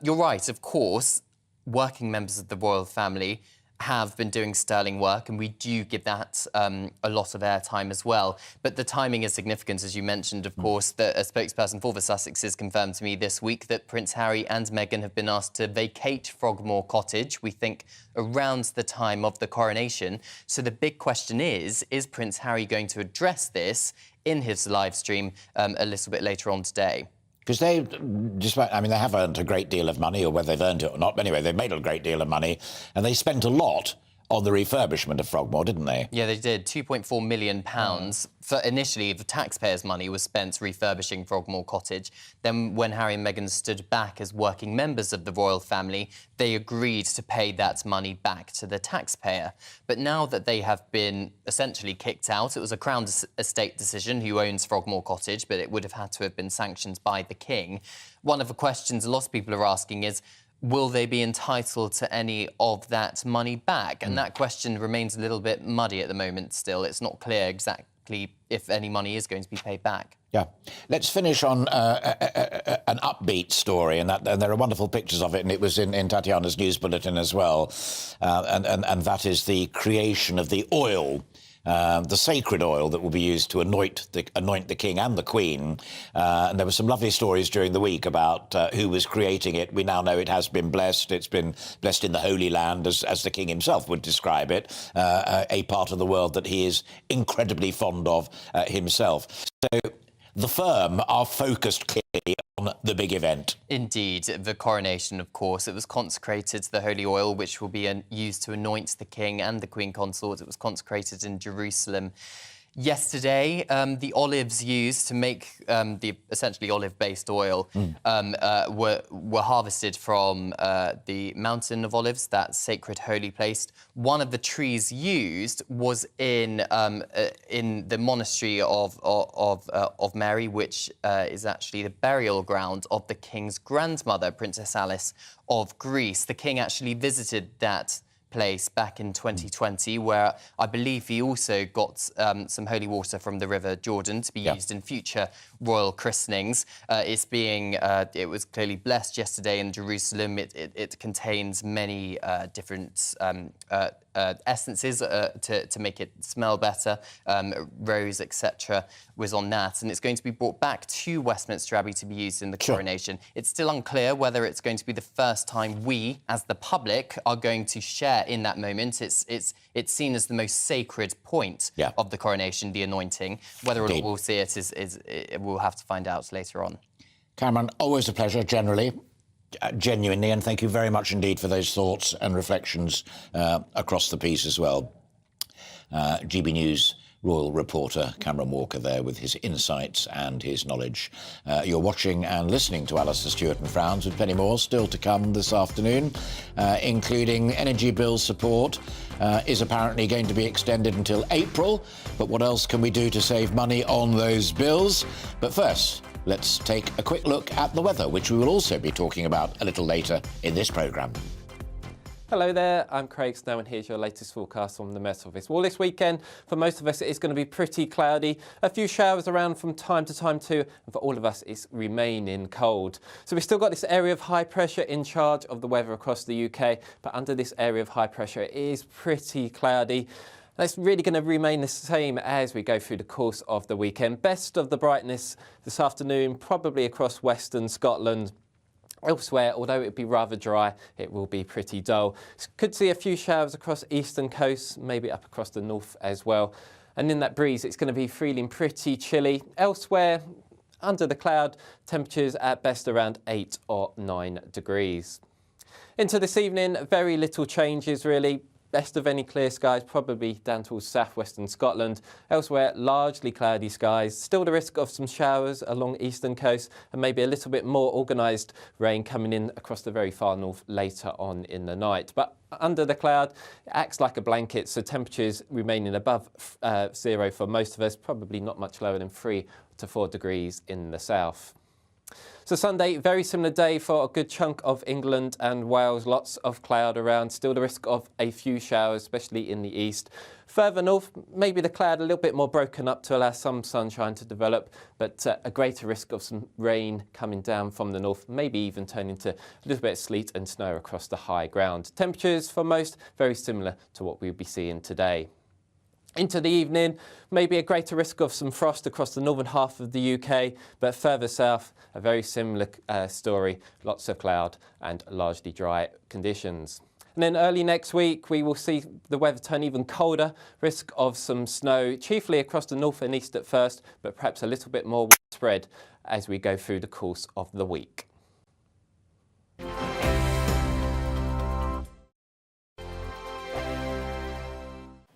You're right, of course. Working members of the royal family have been doing sterling work, and we do give that a lot of airtime as well. But the timing is significant, as you mentioned, of course, that a spokesperson for the Sussexes confirmed to me this week that Prince Harry and Meghan have been asked to vacate Frogmore Cottage, we think around the time of the coronation. So the big question is Prince Harry going to address this in his live stream a little bit later on today? Because they have earned a great deal of money, or whether they've earned it or not. But anyway, they've made a great deal of money, and they spent a lot on the refurbishment of Frogmore, didn't they? Yeah, they did. £2.4 million. Initially, the taxpayers' money was spent refurbishing Frogmore Cottage. Then, when Harry and Meghan stood back as working members of the royal family, they agreed to pay that money back to the taxpayer. But now that they have been essentially kicked out, it was a Crown Estate decision who owns Frogmore Cottage, but it would have had to have been sanctioned by the King. One of the questions a lot of people are asking is, will they be entitled to any of that money back? And that question remains a little bit muddy at the moment still. It's not clear exactly if any money is going to be paid back. Yeah. Let's finish on an upbeat story, and there are wonderful pictures of it, and it was in Tatiana's news bulletin as well, and that is the creation of the oil, the sacred oil that will be used to anoint the king and the queen. And there were some lovely stories during the week about who was creating it. We now know it has been blessed. It's been blessed in the Holy Land, as the king himself would describe it, a part of the world that he is incredibly fond of himself. So the firm are focused clearly on the big event. Indeed, the coronation, of course. It was consecrated to the holy oil, which will be used to anoint the king and the queen consort. It was consecrated in Jerusalem. Yesterday, the olives used to make the essentially olive-based oil were harvested from the Mountain of Olives, that sacred holy place. One of the trees used was in the monastery of Mary, which is actually the burial ground of the king's grandmother, Princess Alice of Greece. The king actually visited that place back in 2020, where I believe he also got some holy water from the River Jordan to be used in future royal christenings. It was clearly blessed yesterday in Jerusalem. It contains many different essences to make it smell better. Rose, etc., was on that, and it's going to be brought back to Westminster Abbey to be used in the coronation. It's still unclear whether it's going to be the first time we, as the public, are going to share in that moment. It's seen as the most sacred point of the coronation, the anointing. Whether or not we'll see it we'll have to find out later on. Cameron, always a pleasure, genuinely, and thank you very much indeed for those thoughts and reflections across the piece as well. GB News royal reporter Cameron Walker there with his insights and his knowledge. You're watching and listening to Alastair Stewart and Frowns, with plenty more still to come this afternoon, including energy bill support is apparently going to be extended until April. But what else can we do to save money on those bills? But first, let's take a quick look at the weather, which we will also be talking about a little later in this programme. Hello there, I'm Craig Snow and here's your latest forecast from the Met Office. Well, this weekend, for most of us, it's going to be pretty cloudy. A few showers around from time to time too, and for all of us, it's remaining cold. So we've still got this area of high pressure in charge of the weather across the UK, but under this area of high pressure, it is pretty cloudy. That's really going to remain the same as we go through the course of the weekend. Best of the brightness this afternoon, probably across western Scotland. Elsewhere, although it'll be rather dry, it will be pretty dull. Could see a few showers across eastern coasts, maybe up across the north as well. And in that breeze, it's going to be feeling pretty chilly. Elsewhere, under the cloud, temperatures at best around 8 or 9 degrees. Into this evening, very little changes really. Best of any clear skies, probably down towards southwestern Scotland. Elsewhere, largely cloudy skies. Still the risk of some showers along eastern coast and maybe a little bit more organised rain coming in across the very far north later on in the night. But under the cloud, it acts like a blanket, so temperatures remaining above 0 for most of us, probably not much lower than 3 to 4 degrees in the south. So Sunday, very similar day for a good chunk of England and Wales. Lots of cloud around, still the risk of a few showers, especially in the east. Further north, maybe the cloud a little bit more broken up to allow some sunshine to develop, but a greater risk of some rain coming down from the north, maybe even turning to a little bit of sleet and snow across the high ground. Temperatures for most, very similar to what we'll be seeing today. Into the evening, maybe a greater risk of some frost across the northern half of the UK, but further south, a very similar story. Lots of cloud and largely dry conditions. And then early next week, we will see the weather turn even colder, risk of some snow, chiefly across the north and east at first, but perhaps a little bit more widespread as we go through the course of the week.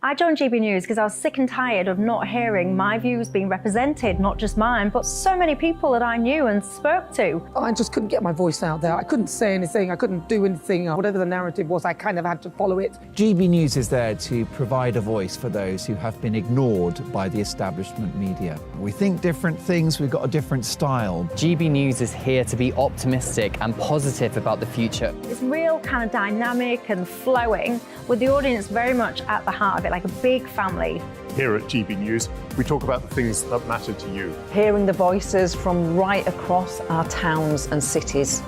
I joined GB News because I was sick and tired of not hearing my views being represented, not just mine, but so many people that I knew and spoke to. I just couldn't get my voice out there. I couldn't say anything. I couldn't do anything. Whatever the narrative was, I kind of had to follow it. GB News is there to provide a voice for those who have been ignored by the establishment media. We think different things, we've got a different style. GB News is here to be optimistic and positive about the future. It's real kind of dynamic and flowing, with the audience very much at the heart of it, like a big family. Here at GB News, we talk about the things that matter to you. Hearing the voices from right across our towns and cities,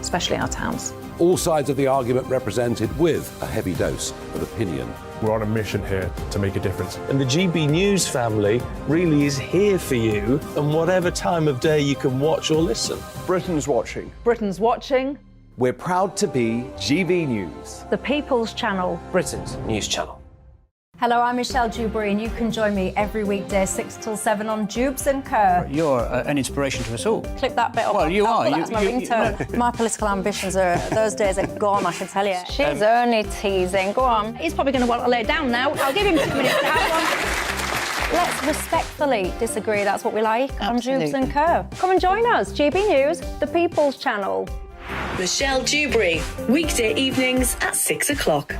especially our towns. All sides of the argument represented with a heavy dose of opinion. We're on a mission here to make a difference. And the GB News family really is here for you, and whatever time of day you can watch or listen. Britain's watching. Britain's watching. We're proud to be GB News. The People's Channel. Britain's news channel. Hello, I'm Michelle Dewberry, and you can join me every weekday 6 till 7 on Jubes and Kerr. You're an inspiration to us all. Clip that bit up. Well, you are. That's my ringtone. My political ambitions those days are gone, I can tell you. She's only teasing. Go on. He's probably going to want to lay down now. I'll give him 2 minutes to have one. Let's respectfully disagree. That's what we like on Jubes and Kerr. Come and join us. GB News, the People's Channel. Michelle Dewberry, weekday evenings at 6 o'clock.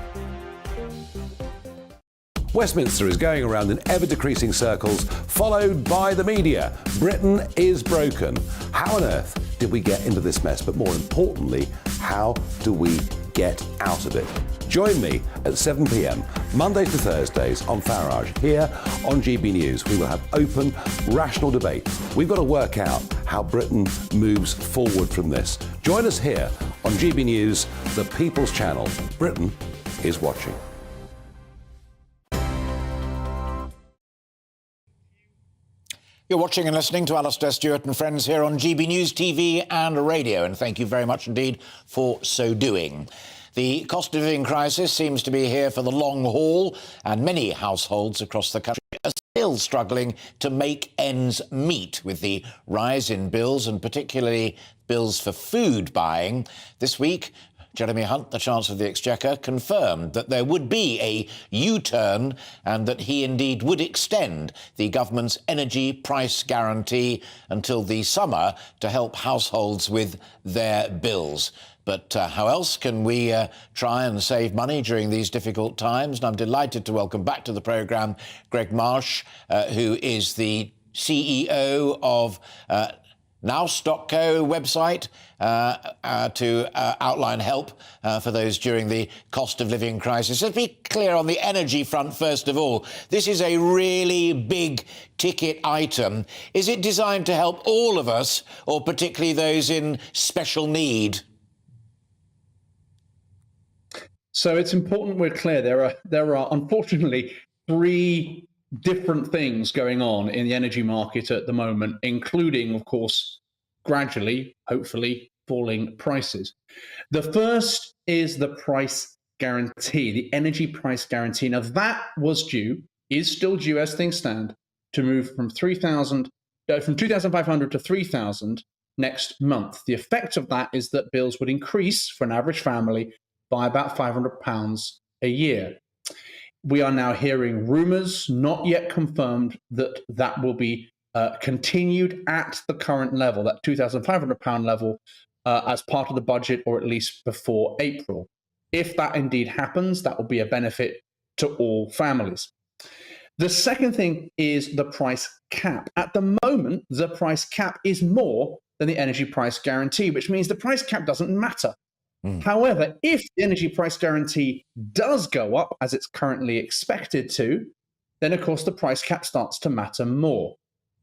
Westminster is going around in ever-decreasing circles, followed by the media. Britain is broken. How on earth did we get into this mess? But more importantly, how do we get out of it? Join me at 7 p.m, Mondays to Thursdays on Farage. Here on GB News, we will have open, rational debate. We've got to work out how Britain moves forward from this. Join us here on GB News, the People's Channel. Britain is watching. You're watching and listening to Alastair, Stewart and friends here on GB News TV and radio, and thank you very much indeed for so doing. The cost of living crisis seems to be here for the long haul, and many households across the country are still struggling to make ends meet with the rise in bills, and particularly bills for food buying. This week, Jeremy Hunt, the Chancellor of the Exchequer, confirmed that there would be a U-turn and that he indeed would extend the government's energy price guarantee until the summer to help households with their bills. But how else can we try and save money during these difficult times? And I'm delighted to welcome back to the programme Greg Marsh, who is the CEO of Now Stockco website to outline help for those during the cost of living crisis. Let's be clear on the energy front first of all. This is a really big ticket item. Is it designed to help all of us, or particularly those in special need? So it's important we're clear. There are unfortunately three different things going on in the energy market at the moment, including, of course, gradually, hopefully, falling prices. The first is the price guarantee, the energy price guarantee. Now, that is still due as things stand, to move from £3,000 from 2,500 to 3,000 next month. The effect of that is that bills would increase for an average family by about £500 a year. We are now hearing rumours, not yet confirmed, that that will be continued at the current level, that £2,500 level, as part of the budget, or at least before April. If that indeed happens, that will be a benefit to all families. The second thing is the price cap. At the moment, the price cap is more than the energy price guarantee, which means the price cap doesn't matter. However, if the energy price guarantee does go up, as it's currently expected to, then of course the price cap starts to matter more.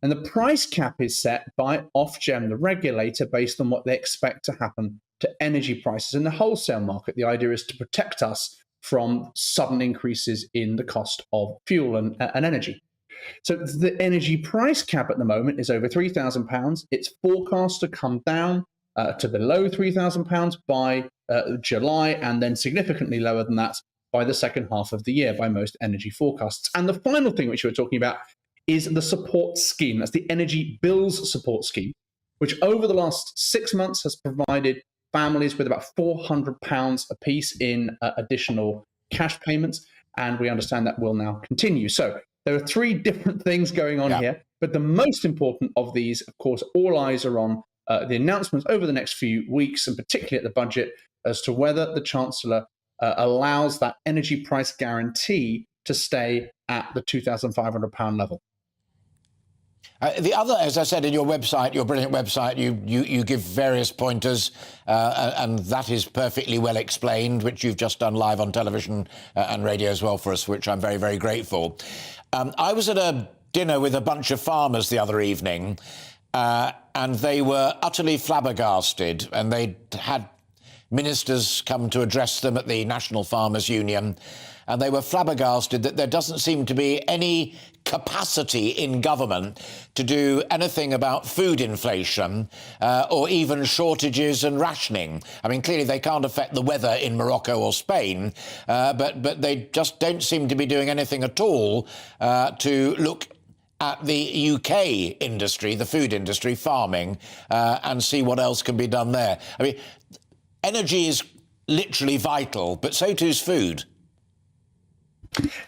And the price cap is set by Ofgem, the regulator, based on what they expect to happen to energy prices in the wholesale market. The idea is to protect us from sudden increases in the cost of fuel and energy. So the energy price cap at the moment is over £3,000. It's forecast to come down to below £3,000 by July, and then significantly lower than that by the second half of the year by most energy forecasts. And the final thing which we're talking about is the support scheme. That's the Energy Bills Support Scheme, which over the last 6 months has provided families with about £400 apiece in additional cash payments, and we understand that will now continue. So there are three different things going on here, but the most important of these, of course, all eyes are on the announcements over the next few weeks, and particularly at the budget, as to whether the Chancellor allows that energy price guarantee to stay at the £2,500 level. The other, as I said in your website, your brilliant website, you give various pointers, and that is perfectly well explained, which you've just done live on television and radio as well for us, which I'm very, very grateful. I was at a dinner with a bunch of farmers the other evening, and they were utterly flabbergasted, and they had ministers come to address them at the National Farmers Union, and they were flabbergasted that there doesn't seem to be any capacity in government to do anything about food inflation or even shortages and rationing. I mean, clearly they can't affect the weather in Morocco or Spain, but they just don't seem to be doing anything at all to look at the UK industry, the food industry, farming, and see what else can be done there. I mean, energy is literally vital, but so too is food.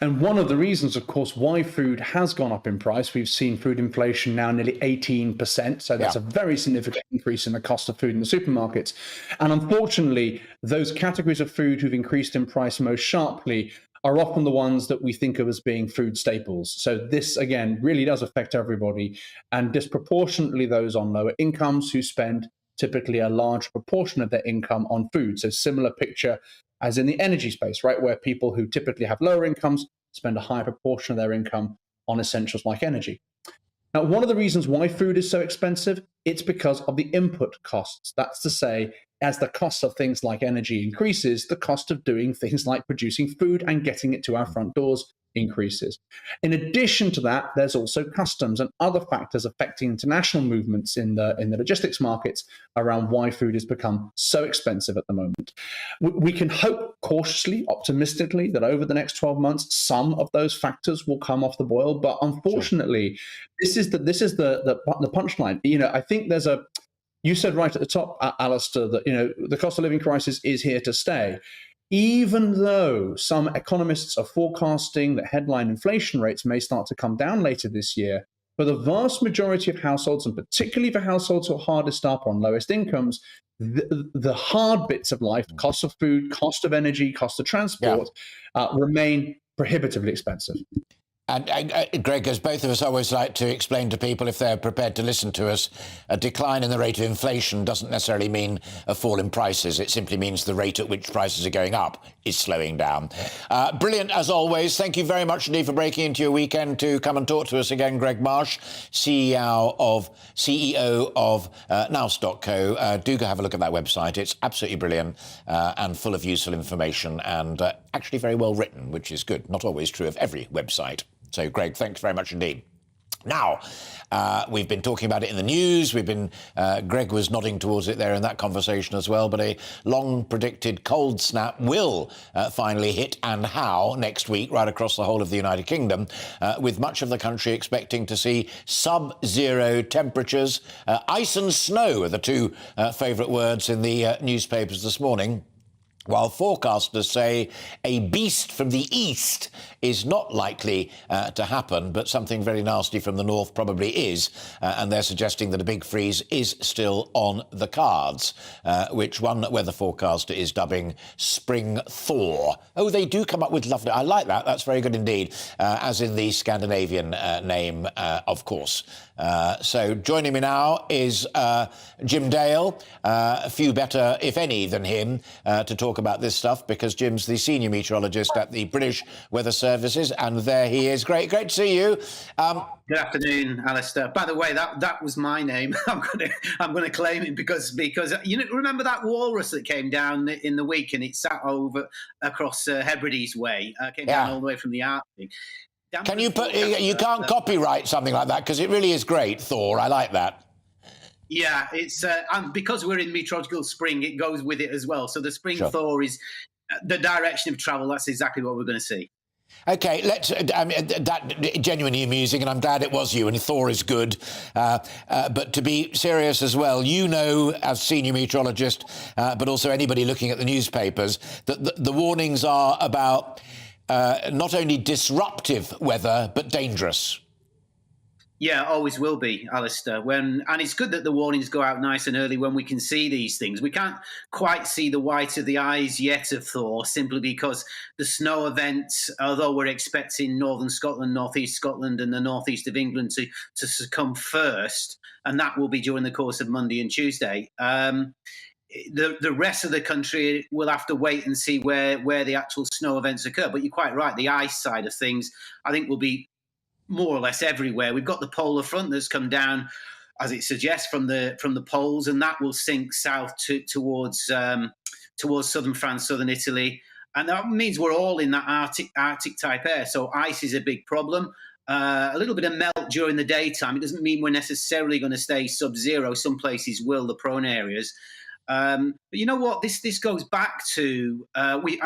And one of the reasons, of course, why food has gone up in price, we've seen food inflation now nearly 18%. So that's a very significant increase in the cost of food in the supermarkets. And unfortunately, those categories of food who've increased in price most sharply are often the ones that we think of as being food staples. So this, again, really does affect everybody, and disproportionately those on lower incomes who spend typically a large proportion of their income on food. So similar picture as in the energy space, right, where people who typically have lower incomes spend a higher proportion of their income on essentials like energy. Now, one of the reasons why food is so expensive, it's because of the input costs. That's to say, as the cost of things like energy increases, the cost of doing things like producing food and getting it to our front doors increases. In addition to that, there's also customs and other factors affecting international movements in the logistics markets around why food has become so expensive at the moment. We can hope cautiously, optimistically, that over the next 12 months, some of those factors will come off the boil. But unfortunately, this is the punchline. You know, I think there's a. You said right at the top, Alastair, that the cost of living crisis is here to stay. Even though some economists are forecasting that headline inflation rates may start to come down later this year, for the vast majority of households, and particularly for households who are hardest up on lowest incomes, the hard bits of life, cost of food, cost of energy, cost of transport, remain prohibitively expensive. And Greg, as both of us always like to explain to people if they're prepared to listen to us, a decline in the rate of inflation doesn't necessarily mean a fall in prices. It simply means the rate at which prices are going up is slowing down. Brilliant, as always. Thank you very much indeed for breaking into your weekend to come and talk to us again, Greg Marsh, CEO of Nous.co. Do go have a look at that website. It's absolutely brilliant and full of useful information and actually very well written, which is good. Not always true of every website. So, Greg, thanks very much indeed. Now, we've been talking about it in the news. Greg was nodding towards it there in that conversation as well. But a long-predicted cold snap will finally hit, and how, next week, right across the whole of the United Kingdom, with much of the country expecting to see sub-zero temperatures. Ice and snow are the two favourite words in the newspapers this morning, while forecasters say a beast from the east is not likely to happen, but something very nasty from the north probably is. And they're suggesting that a big freeze is still on the cards, which one weather forecaster is dubbing spring thaw. Oh, they do come up with lovely... I like that. That's very good indeed, as in the Scandinavian name, of course. So joining me now is Jim Dale. A few better, if any, than him to talk about this stuff, because Jim's the senior meteorologist at the British Weather Services, and there he is. Great to see you. Good afternoon, Alastair. By the way, that was my name. I'm going to claim it because you know, remember that walrus that came down in the week and it sat over across Hebrides Way, came down all the way from the Arctic. Can you put? You can't copyright something like that because it really is great, Thor. I like that. Yeah, it's because we're in meteorological spring, it goes with it as well. So the spring thaw is the direction of travel. That's exactly what we're going to see. OK, that genuinely amusing, and I'm glad it was you, and Thor is good. But to be serious as well, you know, as senior meteorologist, but also anybody looking at the newspapers, that the warnings are about not only disruptive weather, but dangerous. Yeah, always will be, Alastair. And it's good that the warnings go out nice and early when we can see these things. We can't quite see the white of the eyes yet of Thor, simply because the snow events, although we're expecting northern Scotland, northeast Scotland and the northeast of England to succumb first, and that will be during the course of Monday and Tuesday. The rest of the country will have to wait and see where the actual snow events occur. But you're quite right, the ice side of things, I think, will be more or less everywhere. We've got the polar front that's come down, as it suggests, from the poles, and that will sink south towards southern France, southern Italy, and that means we're all in that Arctic type air. So ice is a big problem. A little bit of melt during the daytime. It doesn't mean we're necessarily going to stay sub-zero. Some places will, the prone areas. But you know what? This goes back to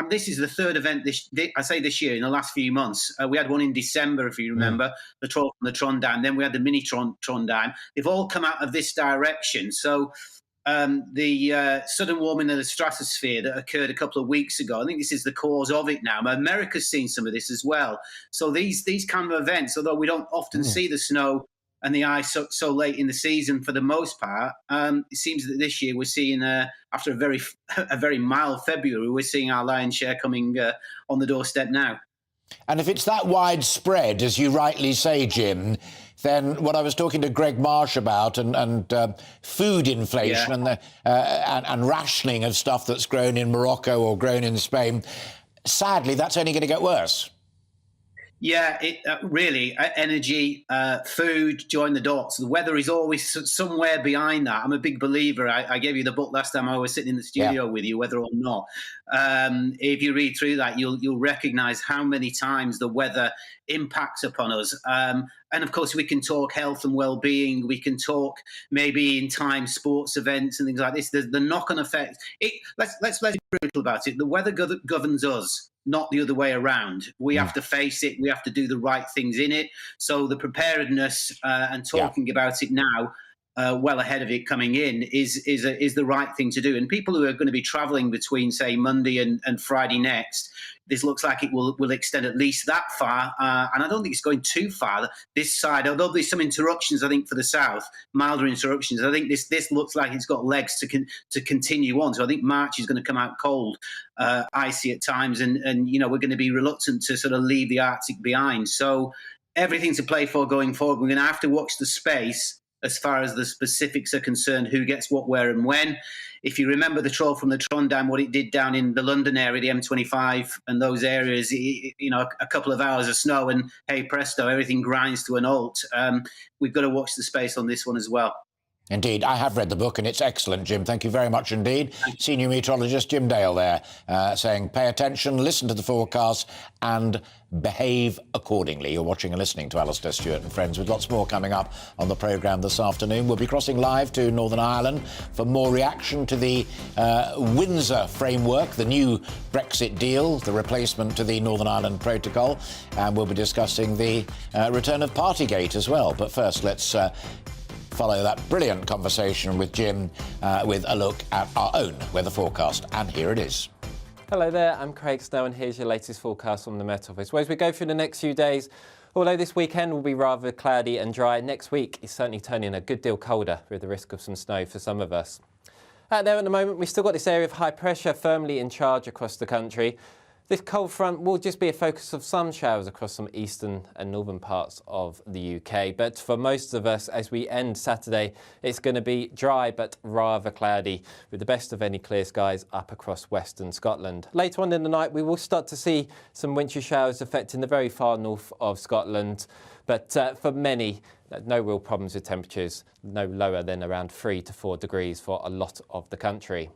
this is the third event this year in the last few months. We had one in December, if you remember, the troll from the Trondheim. Then we had the mini Trondheim. They've all come out of this direction. So the sudden warming of the stratosphere that occurred a couple of weeks ago, I think this is the cause of it now. America's seen some of this as well. So these kind of events, although we don't often see the snow and the ice so late in the season for the most part, it seems that this year we're seeing, after a very mild February, we're seeing our lion's share coming on the doorstep now. And if it's that widespread, as you rightly say, Jim, then what I was talking to Greg Marsh about, and food inflation and rationing of stuff that's grown in Morocco or grown in Spain, sadly, that's only going to get worse. Yeah, really, energy, food, join the dots. The weather is always somewhere behind that. I'm a big believer. I gave you the book last time I was sitting in the studio with you, whether or not. If you read through that, you'll recognise how many times the weather impacts upon us. And of course, we can talk health and well-being. We can talk maybe in time sports events and things like this. There's the knock-on effect. Let's be brutal about it. The weather governs us, not the other way around. We have to face it. We have to do the right things in it. So the preparedness and talking about it now, well ahead of it coming in, is the right thing to do. And people who are going to be travelling between, say, Monday and Friday next, this looks like it will extend at least that far. And I don't think it's going too far this side, although there's some interruptions, I think, for the south, milder interruptions. I think this looks like it's got legs to continue on. So I think March is going to come out cold, icy at times, and you know, we're going to be reluctant to sort of leave the Arctic behind. So everything to play for going forward. We're going to have to watch the space as far as the specifics are concerned, who gets what, where and when. If you remember the troll from the Trondheim, what it did down in the London area, the M25 and those areas, you know, a couple of hours of snow and hey presto, everything grinds to an halt. We've got to watch the space on this one as well. Indeed, I have read the book and it's excellent, Jim. Thank you very much indeed. Senior meteorologist Jim Dale there saying pay attention, listen to the forecast and behave accordingly. You're watching and listening to Alastair Stewart and Friends with lots more coming up on the programme this afternoon. We'll be crossing live to Northern Ireland for more reaction to the Windsor framework, the new Brexit deal, the replacement to the Northern Ireland Protocol, and we'll be discussing the return of Partygate as well. But first, let's follow that brilliant conversation with Jim with a look at our own weather forecast. And here it is. Hello there, I'm Craig Snow and here's your latest forecast from the Met Office. Well, as we go through the next few days, although this weekend will be rather cloudy and dry, next week is certainly turning a good deal colder with the risk of some snow for some of us. Out there at the moment, we've still got this area of high pressure firmly in charge across the country. This cold front will just be a focus of some showers across some eastern and northern parts of the UK. But for most of us, as we end Saturday, it's going to be dry but rather cloudy, with the best of any clear skies up across western Scotland. Later on in the night, we will start to see some wintry showers affecting the very far north of Scotland. But for many, no real problems with temperatures, no lower than around 3 to 4 degrees for a lot of the country.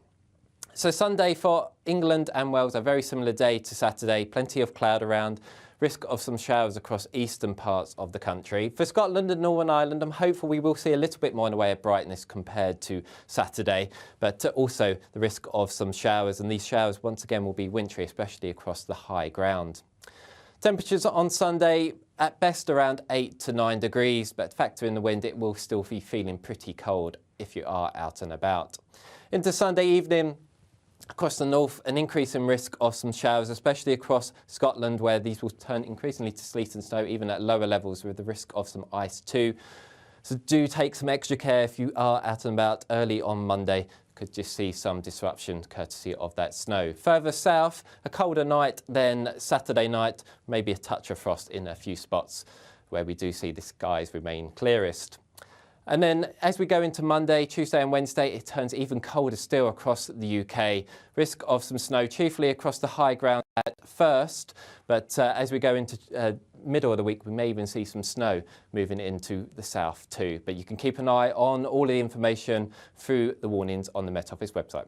So Sunday for England and Wales, a very similar day to Saturday. Plenty of cloud around, risk of some showers across eastern parts of the country. For Scotland and Northern Ireland, I'm hopeful we will see a little bit more in the way of brightness compared to Saturday, but also the risk of some showers, and these showers once again will be wintry, especially across the high ground. Temperatures on Sunday at best around 8 to 9 degrees, but factor in the wind, it will still be feeling pretty cold if you are out and about. Into Sunday evening, across the north, an increase in risk of some showers, especially across Scotland, where these will turn increasingly to sleet and snow, even at lower levels, with the risk of some ice too. So do take some extra care if you are out and about early on Monday. Could just see some disruption courtesy of that snow. Further south, a colder night than Saturday night, maybe a touch of frost in a few spots where we do see the skies remain clearest. And then as we go into Monday, Tuesday and Wednesday, it turns even colder still across the UK. Risk of some snow, chiefly across the high ground at first, but as we go into middle of the week, we may even see some snow moving into the south too. But you can keep an eye on all the information through the warnings on the Met Office website.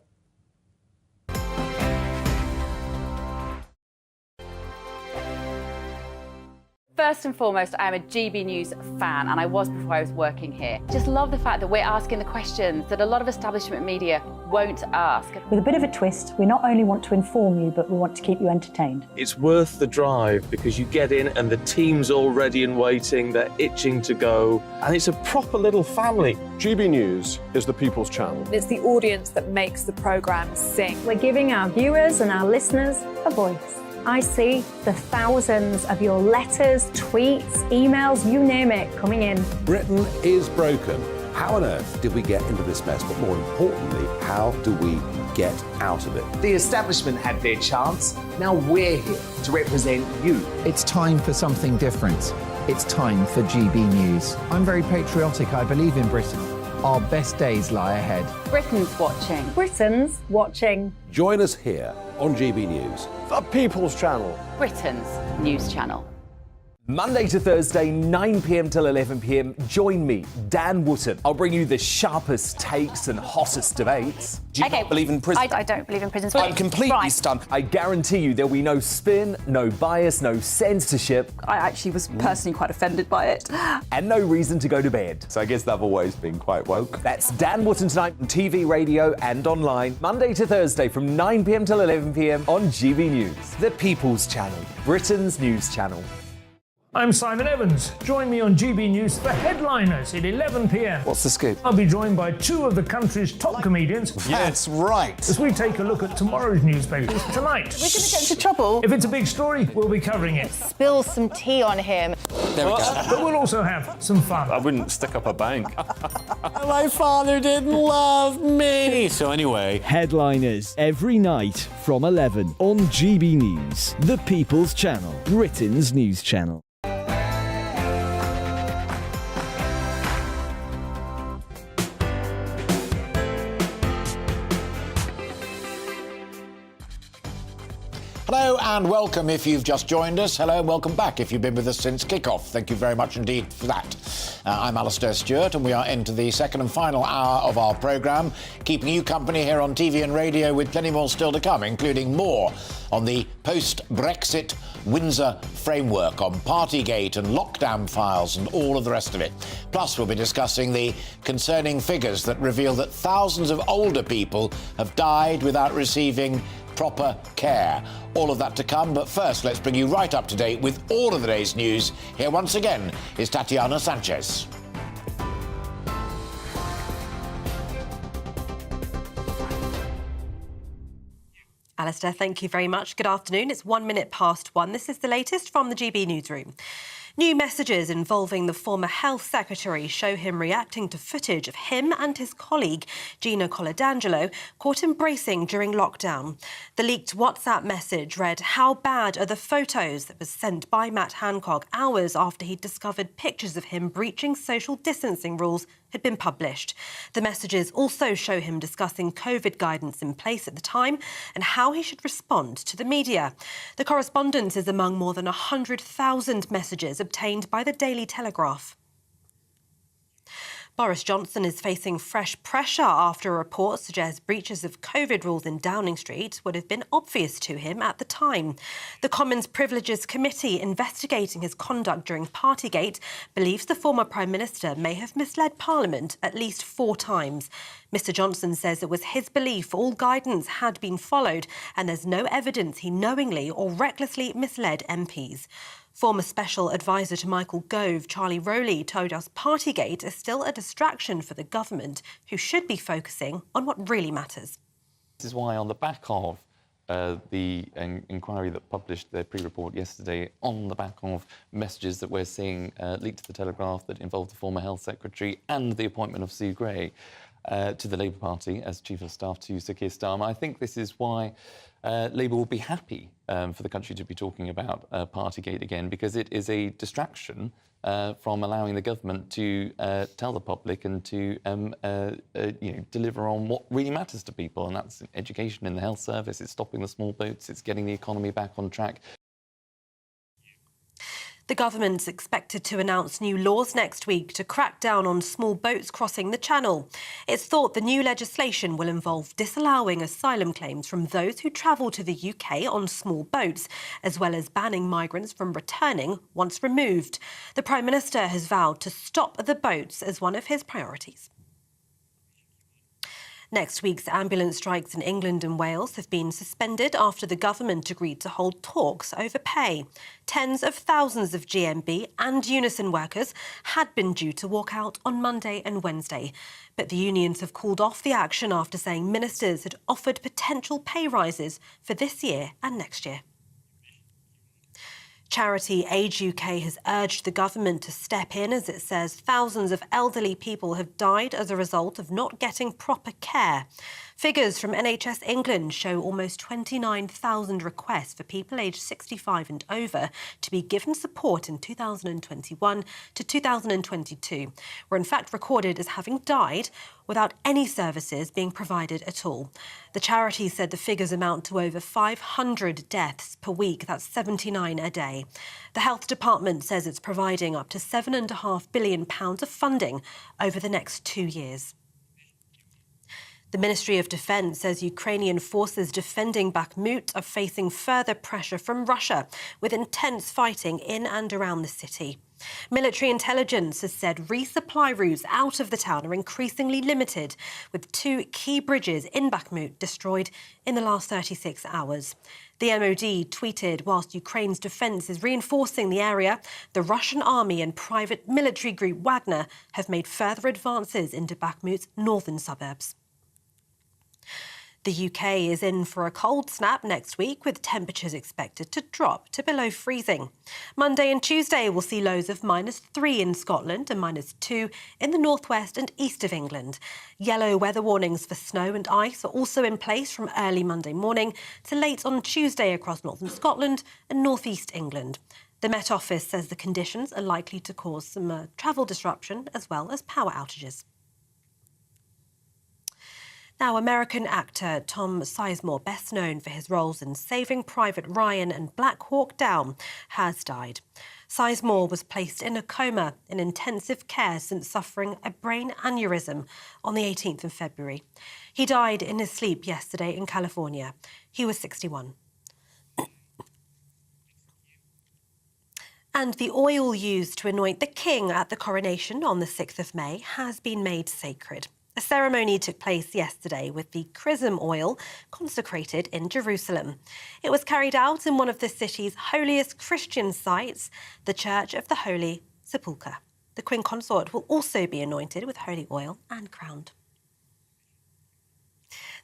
First and foremost, I am a GB News fan, and I was before I was working here. Just love the fact that we're asking the questions that a lot of establishment media won't ask. With a bit of a twist, we not only want to inform you, but we want to keep you entertained. It's worth the drive because you get in and the team's all ready and waiting, they're itching to go, and it's a proper little family. GB News is the people's channel. It's the audience that makes the programme sing. We're giving our viewers and our listeners a voice. I see the thousands of your letters, tweets, emails, you name it, coming in. Britain is broken. How on earth did we get into this mess? But more importantly, how do we get out of it? The establishment had their chance. Now we're here to represent you. It's time for something different. It's time for GB News. I'm very patriotic. I believe in Britain. Our best days lie ahead. Britain's watching. Britain's watching. Join us here on GB News. The People's Channel. Britain's news channel. Monday to Thursday, 9 p.m. till 11 p.m. Join me, Dan Wootton. I'll bring you the sharpest takes and hottest debates. Do you not believe in prison? I don't believe in prison. I'm completely stunned. I guarantee you there'll be no spin, no bias, no censorship. I actually was personally quite offended by it. And no reason to go to bed. So I guess they've always been quite woke. That's Dan Wootton tonight on TV, radio and online. Monday to Thursday from 9 p.m. till 11 p.m. on GB News. The People's Channel, Britain's news channel. I'm Simon Evans. Join me on GB News for Headliners at 11 p.m. What's the scoop? I'll be joined by two of the country's top comedians. That's right. As we take a look at tomorrow's newspapers tonight. We're going to get into trouble. If it's a big story, we'll be covering it. Spill some tea on him. There we go. But we'll also have some fun. I wouldn't stick up a bank. My father didn't love me. So anyway. Headliners every night from 11 on GB News, the People's Channel, Britain's news channel. Hello and welcome if you've just joined us. Hello and welcome back if you've been with us since kick-off. Thank you very much indeed for that. I'm Alastair Stewart, and we are into the second and final hour of our programme, keeping you company here on TV and radio with plenty more still to come, including more on the post-Brexit Windsor framework, on Partygate and lockdown files and all of the rest of it. Plus, we'll be discussing the concerning figures that reveal that thousands of older people have died without receiving proper care. All of that to come, but first let's bring you right up to date with all of the day's news. Here once again is Tatiana Sanchez. Alastair, thank you very much. Good afternoon. It's 1 minute past 1. This is the latest from the GB newsroom. New messages involving the former Health Secretary show him reacting to footage of him and his colleague, Gina Coladangelo, caught embracing during lockdown. The leaked WhatsApp message read, "How bad are the photos?" that was sent by Matt Hancock hours after he discovered pictures of him breaching social distancing rules had been published. The messages also show him discussing COVID guidance in place at the time and how he should respond to the media. The correspondence is among more than 100,000 messages obtained by the Daily Telegraph. Boris Johnson is facing fresh pressure after a report suggests breaches of COVID rules in Downing Street would have been obvious to him at the time. The Commons Privileges Committee investigating his conduct during Partygate believes the former Prime Minister may have misled Parliament at least 4 times. Mr Johnson says it was his belief all guidance had been followed and there's no evidence he knowingly or recklessly misled MPs. Former Special Advisor to Michael Gove, Charlie Rowley, told us Partygate is still a distraction for the government, who should be focusing on what really matters. This is why, on the back of the inquiry that published their pre-report yesterday, on the back of messages that we're seeing leaked to the Telegraph that involved the former Health Secretary and the appointment of Sue Gray to the Labour Party as Chief of Staff to Sir Keir Starmer, I think this is why Labour will be happy for the country to be talking about Partygate again, because it is a distraction from allowing the government to tell the public and to deliver on what really matters to people, and that's education in the health service, it's stopping the small boats, it's getting the economy back on track. The government's expected to announce new laws next week to crack down on small boats crossing the Channel. It's thought the new legislation will involve disallowing asylum claims from those who travel to the UK on small boats, as well as banning migrants from returning once removed. The Prime Minister has vowed to stop the boats as one of his priorities. Next week's ambulance strikes in England and Wales have been suspended after the government agreed to hold talks over pay. Tens of thousands of GMB and Unison workers had been due to walk out on Monday and Wednesday. But the unions have called off the action after saying ministers had offered potential pay rises for this year and next year. Charity Age UK has urged the government to step in as it says thousands of elderly people have died as a result of not getting proper care. Figures from NHS England show almost 29,000 requests for people aged 65 and over to be given support in 2021 to 2022, were in fact recorded as having died without any services being provided at all. The charity said the figures amount to over 500 deaths per week, that's 79 a day. The Health Department says it's providing up to £7.5 billion of funding over the next 2 years. The Ministry of Defence says Ukrainian forces defending Bakhmut are facing further pressure from Russia, with intense fighting in and around the city. Military intelligence has said resupply routes out of the town are increasingly limited, with 2 key bridges in Bakhmut destroyed in the last 36 hours. The MOD tweeted, whilst Ukraine's defence is reinforcing the area, the Russian army and private military group Wagner have made further advances into Bakhmut's northern suburbs. The UK is in for a cold snap next week, with temperatures expected to drop to below freezing. Monday and Tuesday will see lows of -3 in Scotland and -2 in the northwest and east of England. Yellow weather warnings for snow and ice are also in place from early Monday morning to late on Tuesday across northern Scotland and northeast England. The Met Office says the conditions are likely to cause some travel disruption as well as power outages. Now, American actor Tom Sizemore, best known for his roles in Saving Private Ryan and Black Hawk Down, has died. Sizemore was placed in a coma in intensive care since suffering a brain aneurysm on the 18th of February. He died in his sleep yesterday in California. He was 61. And the oil used to anoint the king at the coronation on the 6th of May has been made sacred. A ceremony took place yesterday with the chrism oil consecrated in Jerusalem. It was carried out in one of the city's holiest Christian sites, the Church of the Holy Sepulchre. The Queen Consort will also be anointed with holy oil and crowned.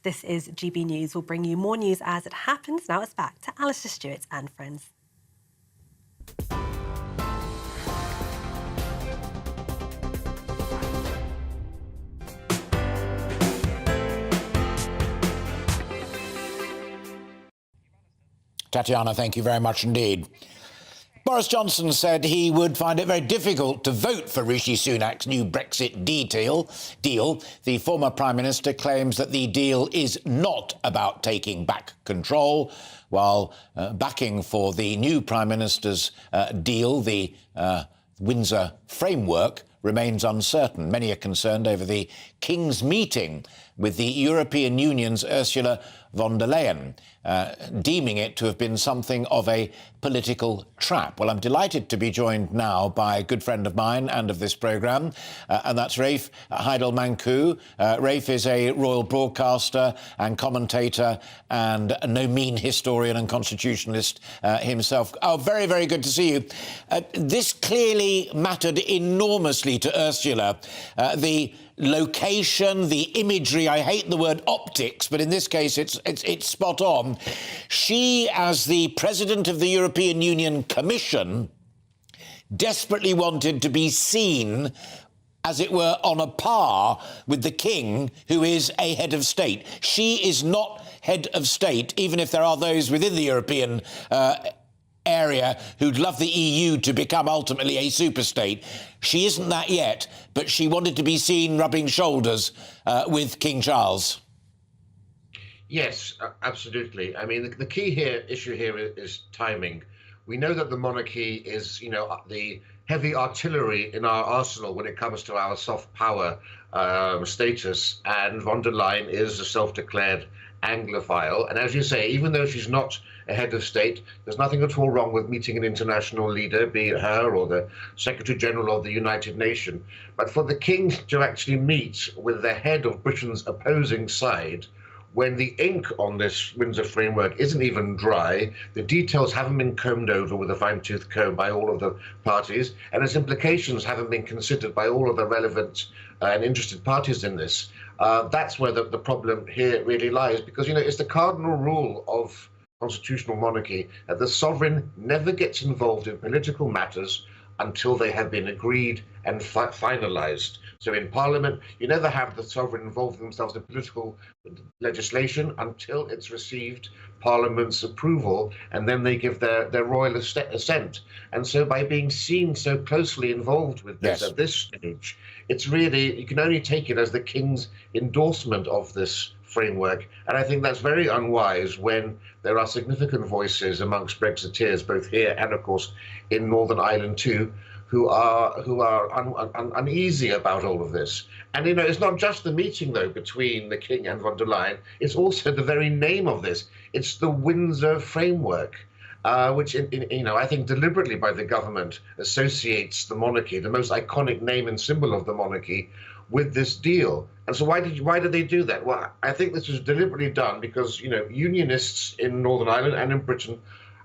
This is GB News. We'll bring you more news as it happens. Now it's back to Alastair, Stewart and friends. Tatiana, thank you very much indeed. Boris Johnson said he would find it very difficult to vote for Rishi Sunak's new Brexit deal. The former Prime Minister claims that the deal is not about taking back control, while backing for the new Prime Minister's deal, the Windsor framework, remains uncertain. Many are concerned over the King's meeting with the European Union's Ursula von der Leyen, deeming it to have been something of a political trap. Well, I'm delighted to be joined now by a good friend of mine and of this programme, and that's Rafe Heidel-Mankou. Rafe is a royal broadcaster and commentator and no mean historian and constitutionalist himself. Oh, very, very good to see you. This clearly mattered enormously to Ursula. The location, the imagery, I hate the word optics, but in this case it's spot on. She, as the president of the European Union Commission, desperately wanted to be seen, as it were, on a par with the King, who is a head of state. She is not head of state, even if there are those within the European area who'd love the EU to become ultimately a superstate. She isn't that yet, but she wanted to be seen rubbing shoulders with King Charles. Yes, absolutely. I mean, the key issue here is timing. We know that the monarchy is, the heavy artillery in our arsenal when it comes to our soft power status, and von der Leyen is a self-declared Anglophile. And as you say, even though she's not a head of state, there's nothing at all wrong with meeting an international leader, be it her or the Secretary General of the United Nations. But for the King to actually meet with the head of Britain's opposing side, when the ink on this Windsor framework isn't even dry, the details haven't been combed over with a fine-tooth comb by all of the parties, and its implications haven't been considered by all of the relevant and interested parties in this, that's where the problem here really lies, because, it's the cardinal rule of constitutional monarchy that the sovereign never gets involved in political matters until they have been agreed and finalised. So in Parliament, you never have the sovereign involve themselves in political legislation until it's received Parliament's approval, and then they give their royal assent. And so by being seen so closely involved with this at this stage, it's really, you can only take it as the King's endorsement of this framework. And I think that's very unwise when there are significant voices amongst Brexiteers, both here and, of course, in Northern Ireland too, who are uneasy about all of this. And, it's not just the meeting, though, between the King and von der Leyen. It's also the very name of this. It's the Windsor framework, which, I think deliberately by the government associates the monarchy, the most iconic name and symbol of the monarchy, with this deal. And so why did they do that? Well, I think this was deliberately done because, unionists in Northern Ireland and in Britain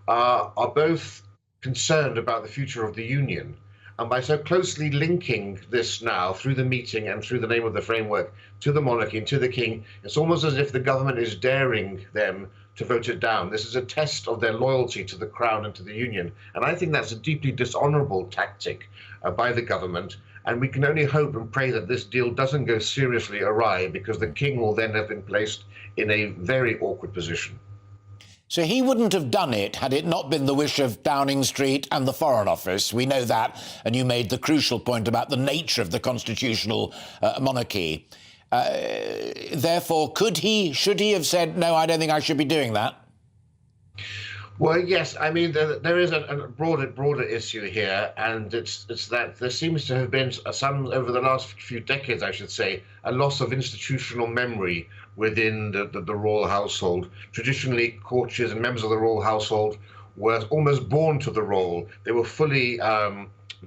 are both concerned about the future of the Union. And by so closely linking this now through the meeting and through the name of the framework to the monarchy and to the King, it's almost as if the government is daring them to vote it down. This is a test of their loyalty to the Crown and to the Union. And I think that's a deeply dishonourable tactic by the government. And we can only hope and pray that this deal doesn't go seriously awry, because the King will then have been placed in a very awkward position. So he wouldn't have done it had it not been the wish of Downing Street and the Foreign Office. We know that, and you made the crucial point about the nature of the constitutional monarchy. Therefore, should he have said, no, I don't think I should be doing that? Well, yes. I mean, there is a broader issue here, and it's that there seems to have been some, over the last few decades, I should say, a loss of institutional memory within the royal household. Traditionally, courtiers and members of the royal household were almost born to the role. They were fully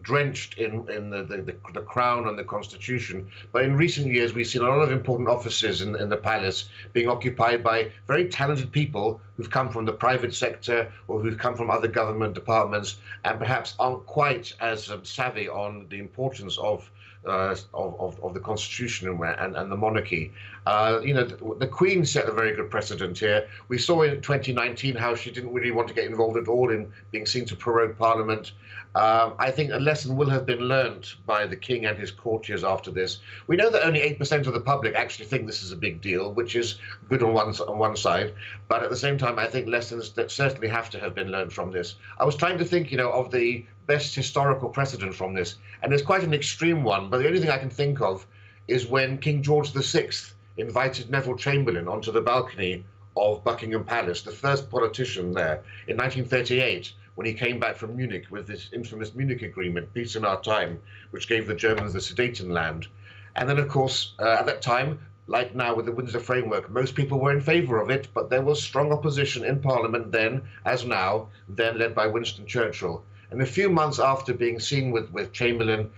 drenched in the crown and the constitution. But in recent years, we've seen a lot of important offices in the palace being occupied by very talented people who've come from the private sector or who've come from other government departments and perhaps aren't quite as savvy on the importance of the constitution and the monarchy. The Queen set a very good precedent here. We saw in 2019 how she didn't really want to get involved at all in being seen to prorogue Parliament. I think a lesson will have been learnt by the King and his courtiers after this. We know that only 8% of the public actually think this is a big deal, which is good on one side. But at the same time, I think lessons that certainly have to have been learned from this. I was trying to think, of the best historical precedent from this, and there's quite an extreme one, but the only thing I can think of is when King George VI invited Neville Chamberlain onto the balcony of Buckingham Palace, the first politician there, in 1938, when he came back from Munich with this infamous Munich Agreement, Peace in Our Time, which gave the Germans the Sudetenland. And then, of course, at that time, like now with the Windsor Framework, most people were in favour of it, but there was strong opposition in Parliament then, as now, then led by Winston Churchill. And a few months after being seen with Chamberlain,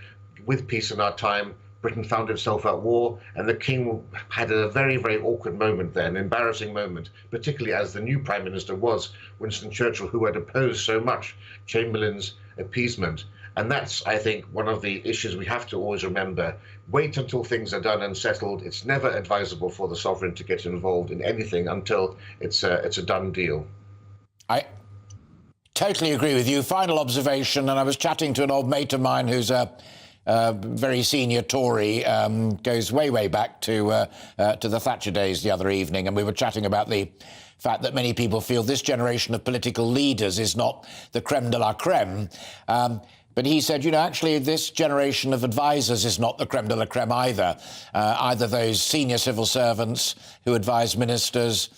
with Peace in Our Time, Britain found itself at war, and the King had a very, very awkward moment then, an embarrassing moment, particularly as the new Prime Minister was Winston Churchill, who had opposed so much Chamberlain's appeasement. And that's, I think, one of the issues we have to always remember. Wait until things are done and settled. It's never advisable for the sovereign to get involved in anything until it's a done deal. I totally agree with you. Final observation, and I was chatting to an old mate of mine who's a very senior Tory, goes way back to the Thatcher days the other evening, and we were chatting about the fact that many people feel this generation of political leaders is not the creme de la creme. But he said, actually, this generation of advisors is not the creme de la creme either. Either those senior civil servants who advise ministers,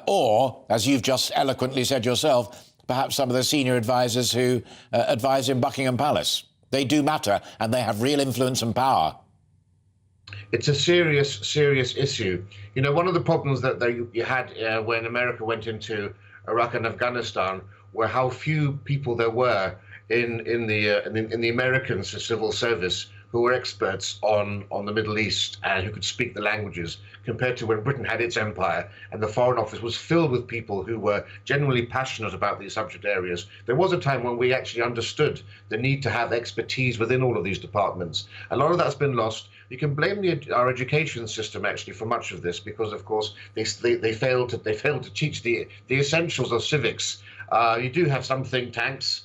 or, as you've just eloquently said yourself, perhaps some of the senior advisors who advise in Buckingham Palace. They do matter, and they have real influence and power. It's a serious issue. One of the problems that you had when America went into Iraq and Afghanistan were how few people there were in the American civil service who were experts on the Middle East and who could speak the languages, compared to when Britain had its empire and the Foreign Office was filled with people who were genuinely passionate about these subject areas. There was a time when we actually understood the need to have expertise within all of these departments. A lot of that's been lost. You can blame our education system actually for much of this, because of course they failed to teach the essentials of civics. You do have some think tanks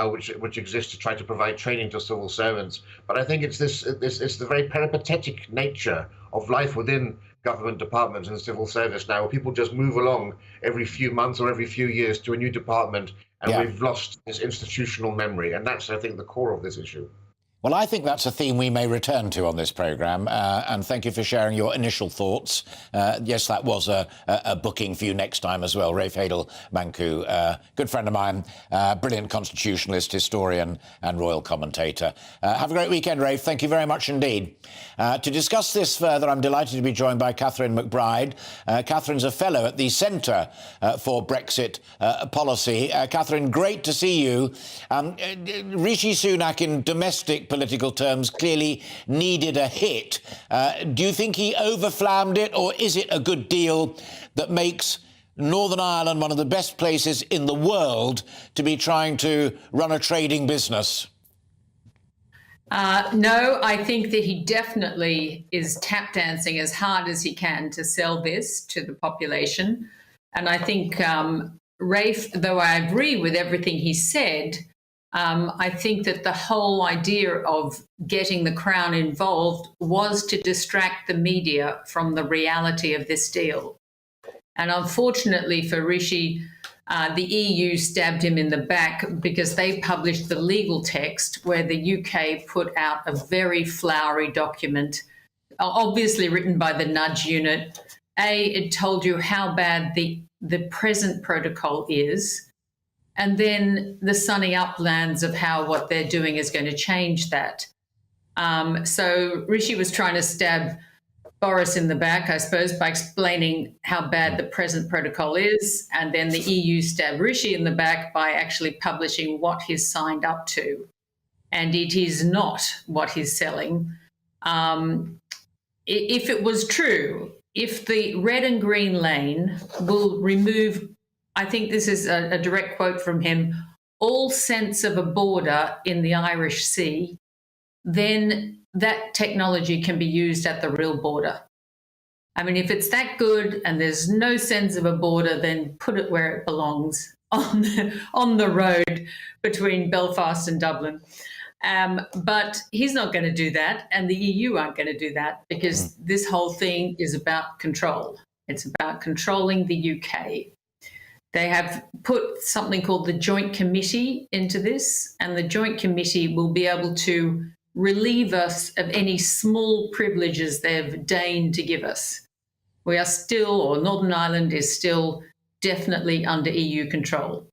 which exist to try to provide training to civil servants, but I think it's the very peripatetic nature of life within government departments and civil service now, where people just move along every few months or every few years to a new department, and we've lost this institutional memory, and that's, I think, the core of this issue. Well, I think that's a theme we may return to on this programme, and thank you for sharing your initial thoughts. Yes, that was a booking for you next time as well. Rafe Hadel-Manku, good friend of mine, brilliant constitutionalist, historian and royal commentator. Have a great weekend, Rafe. Thank you very much indeed. To discuss this further, I'm delighted to be joined by Catherine McBride. Catherine's a fellow at the Centre for Brexit Policy. Catherine, great to see you. Rishi Sunak in domestic political terms clearly needed a hit. Do you think he overflammed it, or is it a good deal that makes Northern Ireland one of the best places in the world to be trying to run a trading business? No, I think that he definitely is tap dancing as hard as he can to sell this to the population. And I think Rafe, though I agree with everything he said, I think that the whole idea of getting the Crown involved was to distract the media from the reality of this deal. And unfortunately for Rishi, the EU stabbed him in the back because they published the legal text where the UK put out a very flowery document obviously written by the nudge unit. It told you how bad the present protocol is, and then the sunny uplands of how what they're doing is going to change that. So Rishi was trying to stab Boris in the back, I suppose, by explaining how bad the present protocol is, and then the EU stabbed Rishi in the back by actually publishing what he's signed up to. And it is not what he's selling. If it was true, if the red and green lane will remove, I think this is a direct quote from him, all sense of a border in the Irish Sea, then that technology can be used at the real border. I mean, if it's that good and there's no sense of a border, then put it where it belongs, on the road between Belfast and Dublin. But he's not going to do that, and the EU aren't going to do that, because this whole thing is about control. It's about controlling the UK. They have put something called the Joint Committee into this, and the Joint Committee will be able to relieve us of any small privileges they've deigned to give us. We are still, or Northern Ireland is still definitely under EU control.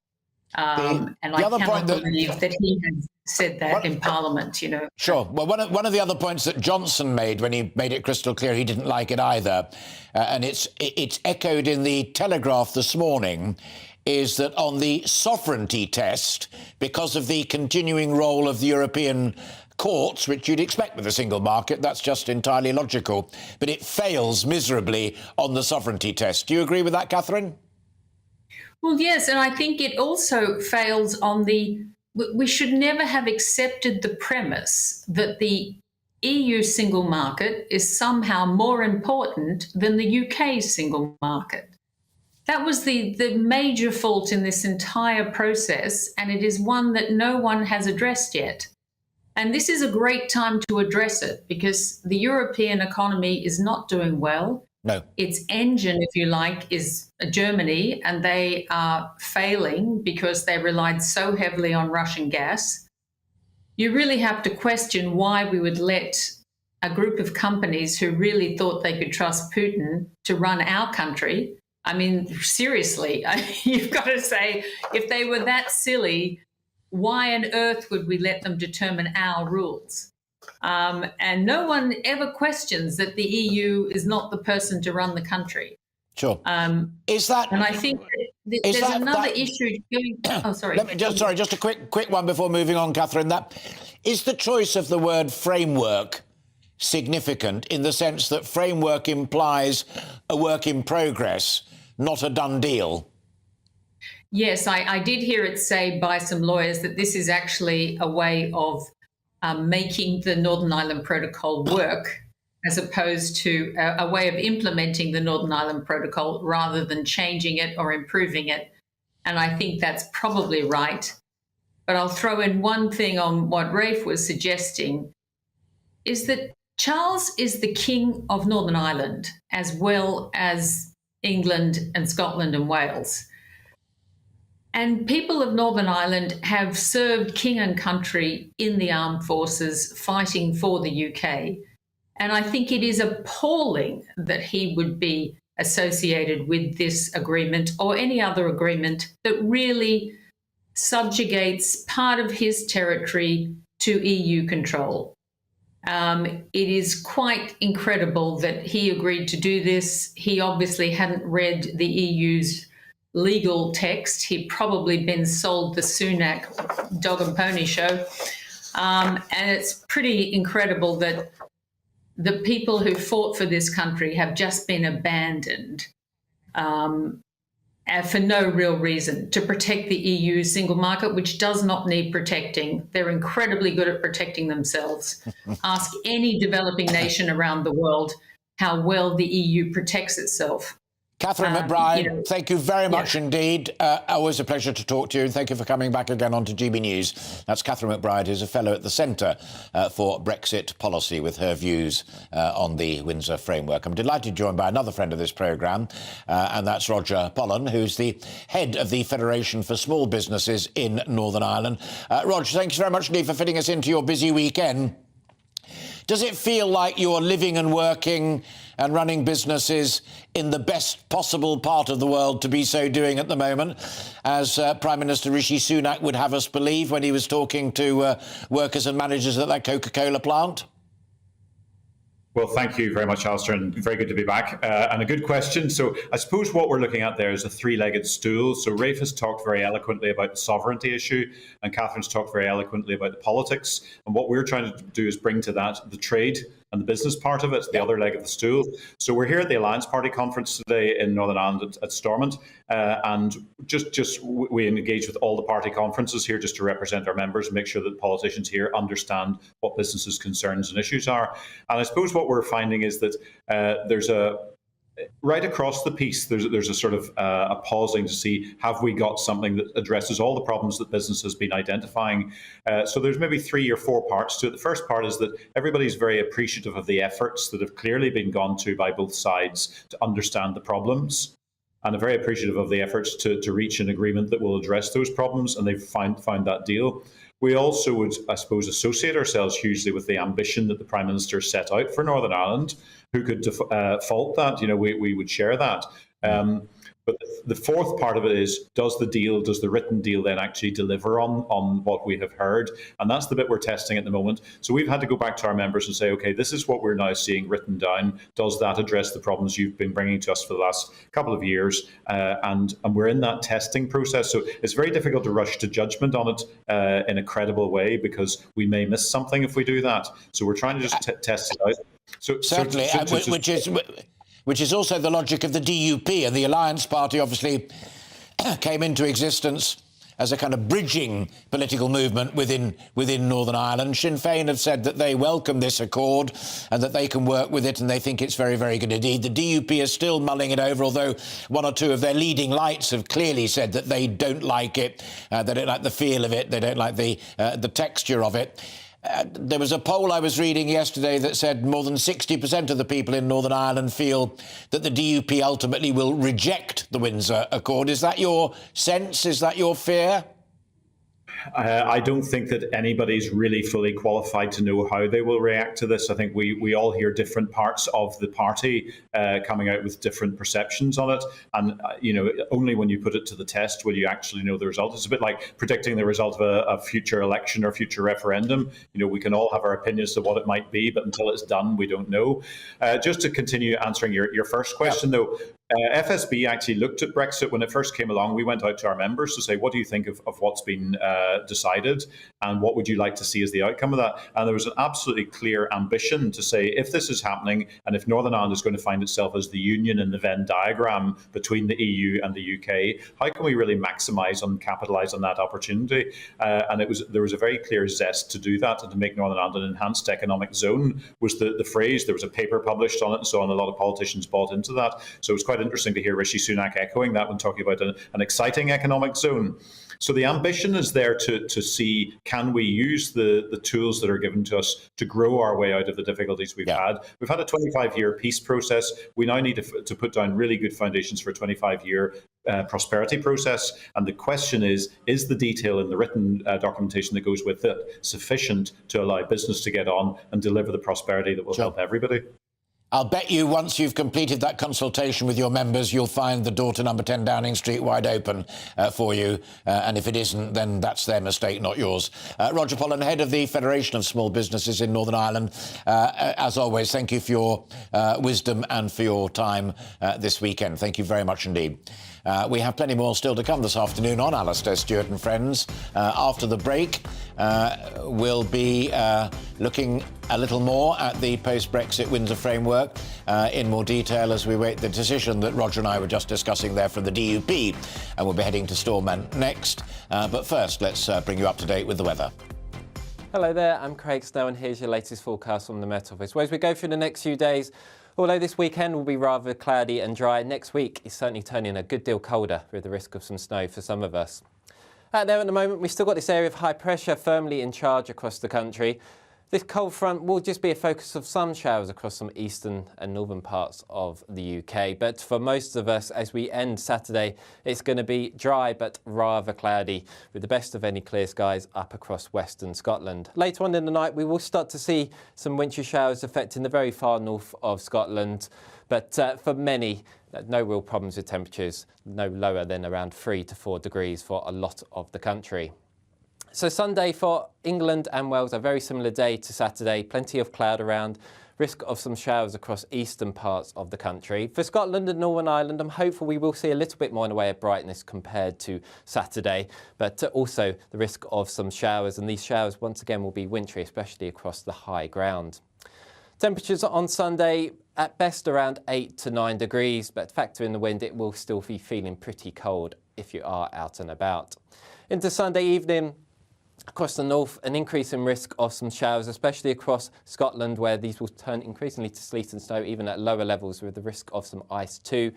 And I cannot believe that he has said that in Parliament, you know. Sure. Well, one of the other points that Johnson made when he made it crystal clear he didn't like it either, and it's echoed in the Telegraph this morning, is that on the sovereignty test, because of the continuing role of the European courts, which you'd expect with a single market, that's just entirely logical, but it fails miserably on the sovereignty test. Do you agree with that, Catherine? Well, yes, and I think it also fails on we should never have accepted the premise that the EU single market is somehow more important than the UK single market. That was the major fault in this entire process, and it is one that no one has addressed yet. And this is a great time to address it, because the European economy is not doing well. No. Its engine, if you like, is Germany, and they are failing because they relied so heavily on Russian gas. You really have to question why we would let a group of companies who really thought they could trust Putin to run our country. I mean, seriously, you've got to say, if they were that silly, why on earth would we let them determine our rules? And no one ever questions that the EU is not the person to run the country. Sure. Is that? And I think there's another issue going. Oh, sorry. Just a quick one before moving on, Catherine. That is the choice of the word framework significant in the sense that framework implies a work in progress, not a done deal. Yes, I did hear it say by some lawyers that this is actually a way of making the Northern Ireland Protocol work, as opposed to a way of implementing the Northern Ireland Protocol rather than changing it or improving it. And I think that's probably right. But I'll throw in one thing on what Rafe was suggesting, is that Charles is the King of Northern Ireland, as well as England and Scotland and Wales. And people of Northern Ireland have served king and country in the armed forces fighting for the UK. And I think it is appalling that he would be associated with this agreement or any other agreement that really subjugates part of his territory to EU control. It is quite incredible that he agreed to do this. He obviously hadn't read the EU's legal text. He'd probably been sold the Sunak dog and pony show. And it's pretty incredible that the people who fought for this country have just been abandoned for no real reason, to protect the EU single market, which does not need protecting. They're incredibly good at protecting themselves. Ask any developing nation around the world how well the EU protects itself. Catherine McBride, thank you very much indeed. Always a pleasure to talk to you, and thank you for coming back again onto GB News. That's Catherine McBride, who's a fellow at the Centre for Brexit Policy, with her views on the Windsor Framework. I'm delighted to be joined by another friend of this programme, and that's Roger Pollen, who's the head of the Federation for Small Businesses in Northern Ireland. Roger, thanks very much indeed for fitting us into your busy weekend. Does it feel like you're living and working and running businesses in the best possible part of the world to be so doing at the moment, as Prime Minister Rishi Sunak would have us believe when he was talking to workers and managers at that Coca-Cola plant? Well, thank you very much, Alastair, and very good to be back. And a good question. So I suppose what we're looking at there is a three-legged stool. So Rafe has talked very eloquently about the sovereignty issue, and Catherine's talked very eloquently about the politics. And what we're trying to do is bring to that the trade and the business part of it, the other leg of the stool. So we're here at the Alliance Party conference today in Northern Ireland at Stormont, and we engage with all the party conferences here just to represent our members and make sure that politicians here understand what businesses' concerns and issues are. And I suppose what we're finding is that there's right across the piece, there's a sort of a pausing to see, have we got something that addresses all the problems that business has been identifying? So there's maybe 3 or 4 parts to it. The first part is that everybody's very appreciative of the efforts that have clearly been gone to by both sides to understand the problems, and are very appreciative of the efforts to reach an agreement that will address those problems, and they've found that deal. We also would, I suppose, associate ourselves hugely with the ambition that the Prime Minister set out for Northern Ireland. Who could fault that? You know, we would share that. But the fourth part of it is, does the written deal then actually deliver on what we have heard? And that's the bit we're testing at the moment. So we've had to go back to our members and say, okay, this is what we're now seeing written down. Does that address the problems you've been bringing to us for the last couple of years? And we're in that testing process. So it's very difficult to rush to judgment on it in a credible way, because we may miss something if we do that. So we're trying to just test it out. Certainly, which is also the logic of the DUP, and the Alliance Party obviously came into existence as a kind of bridging political movement within Northern Ireland. Sinn Féin have said that they welcome this accord and that they can work with it, and they think it's very, very good indeed. The DUP is still mulling it over, although 1 or 2 of their leading lights have clearly said that they don't like it, they don't like the feel of it, they don't like the texture of it. There was a poll I was reading yesterday that said more than 60% of the people in Northern Ireland feel that the DUP ultimately will reject the Windsor Accord. Is that your sense? Is that your fear? I don't think that anybody's really fully qualified to know how they will react to this. I think we all hear different parts of the party coming out with different perceptions on it. And, only when you put it to the test will you actually know the result. It's a bit like predicting the result of a future election or future referendum. We can all have our opinions of what it might be, but until it's done, we don't know. Just to continue answering your first question, though, FSB actually looked at Brexit when it first came along. We went out to our members to say, what do you think of what's been decided, and what would you like to see as the outcome of that? And there was an absolutely clear ambition to say, if this is happening, and if Northern Ireland is going to find itself as the union in the Venn diagram between the EU and the UK, how can we really maximise and capitalise on that opportunity? And there was a very clear zest to do that, and to make Northern Ireland an enhanced economic zone was the phrase. There was a paper published on it and so on. A lot of politicians bought into that. So it was quite interesting to hear Rishi Sunak echoing that when talking about an exciting economic zone. So the ambition is there to see, can we use the tools that are given to us to grow our way out of the difficulties we've had. We've had a 25-year peace process. We now need to put down really good foundations for a 25-year prosperity process. And the question is the detail in the written documentation that goes with it sufficient to allow business to get on and deliver the prosperity that will help everybody? I'll bet you once you've completed that consultation with your members, you'll find the door to number 10 Downing Street wide open for you. And if it isn't, then that's their mistake, not yours. Roger Pollen, head of the Federation of Small Businesses in Northern Ireland. As always, thank you for your wisdom and for your time this weekend. Thank you very much indeed. We have plenty more still to come this afternoon on Alastair, Stewart and Friends. After the break, we'll be looking a little more at the post-Brexit Windsor framework in more detail as we wait the decision that Roger and I were just discussing there from the DUP. And we'll be heading to Stormont next. But first, let's bring you up to date with the weather. Hello there, I'm Craig Snow, and here's your latest forecast from the Met Office. Well, as we go through the next few days, although this weekend will be rather cloudy and dry, next week is certainly turning a good deal colder with the risk of some snow for some of us. Out there at the moment, we've still got this area of high pressure firmly in charge across the country. This cold front will just be a focus of some showers across some eastern and northern parts of the UK. But for most of us, as we end Saturday, it's going to be dry but rather cloudy, with the best of any clear skies up across western Scotland. Later on in the night, we will start to see some wintry showers affecting the very far north of Scotland. But for many, no real problems with temperatures, no lower than around 3 to 4 degrees for a lot of the country. So Sunday for England and Wales, a very similar day to Saturday. Plenty of cloud around, risk of some showers across eastern parts of the country. For Scotland and Northern Ireland, I'm hopeful we will see a little bit more in the way of brightness compared to Saturday, but also the risk of some showers, and these showers once again will be wintry, especially across the high ground. Temperatures on Sunday at best around 8 to 9 degrees, but factor in the wind, it will still be feeling pretty cold if you are out and about. Into Sunday evening, across the north, an increase in risk of some showers, especially across Scotland, where these will turn increasingly to sleet and snow, even at lower levels, with the risk of some ice too.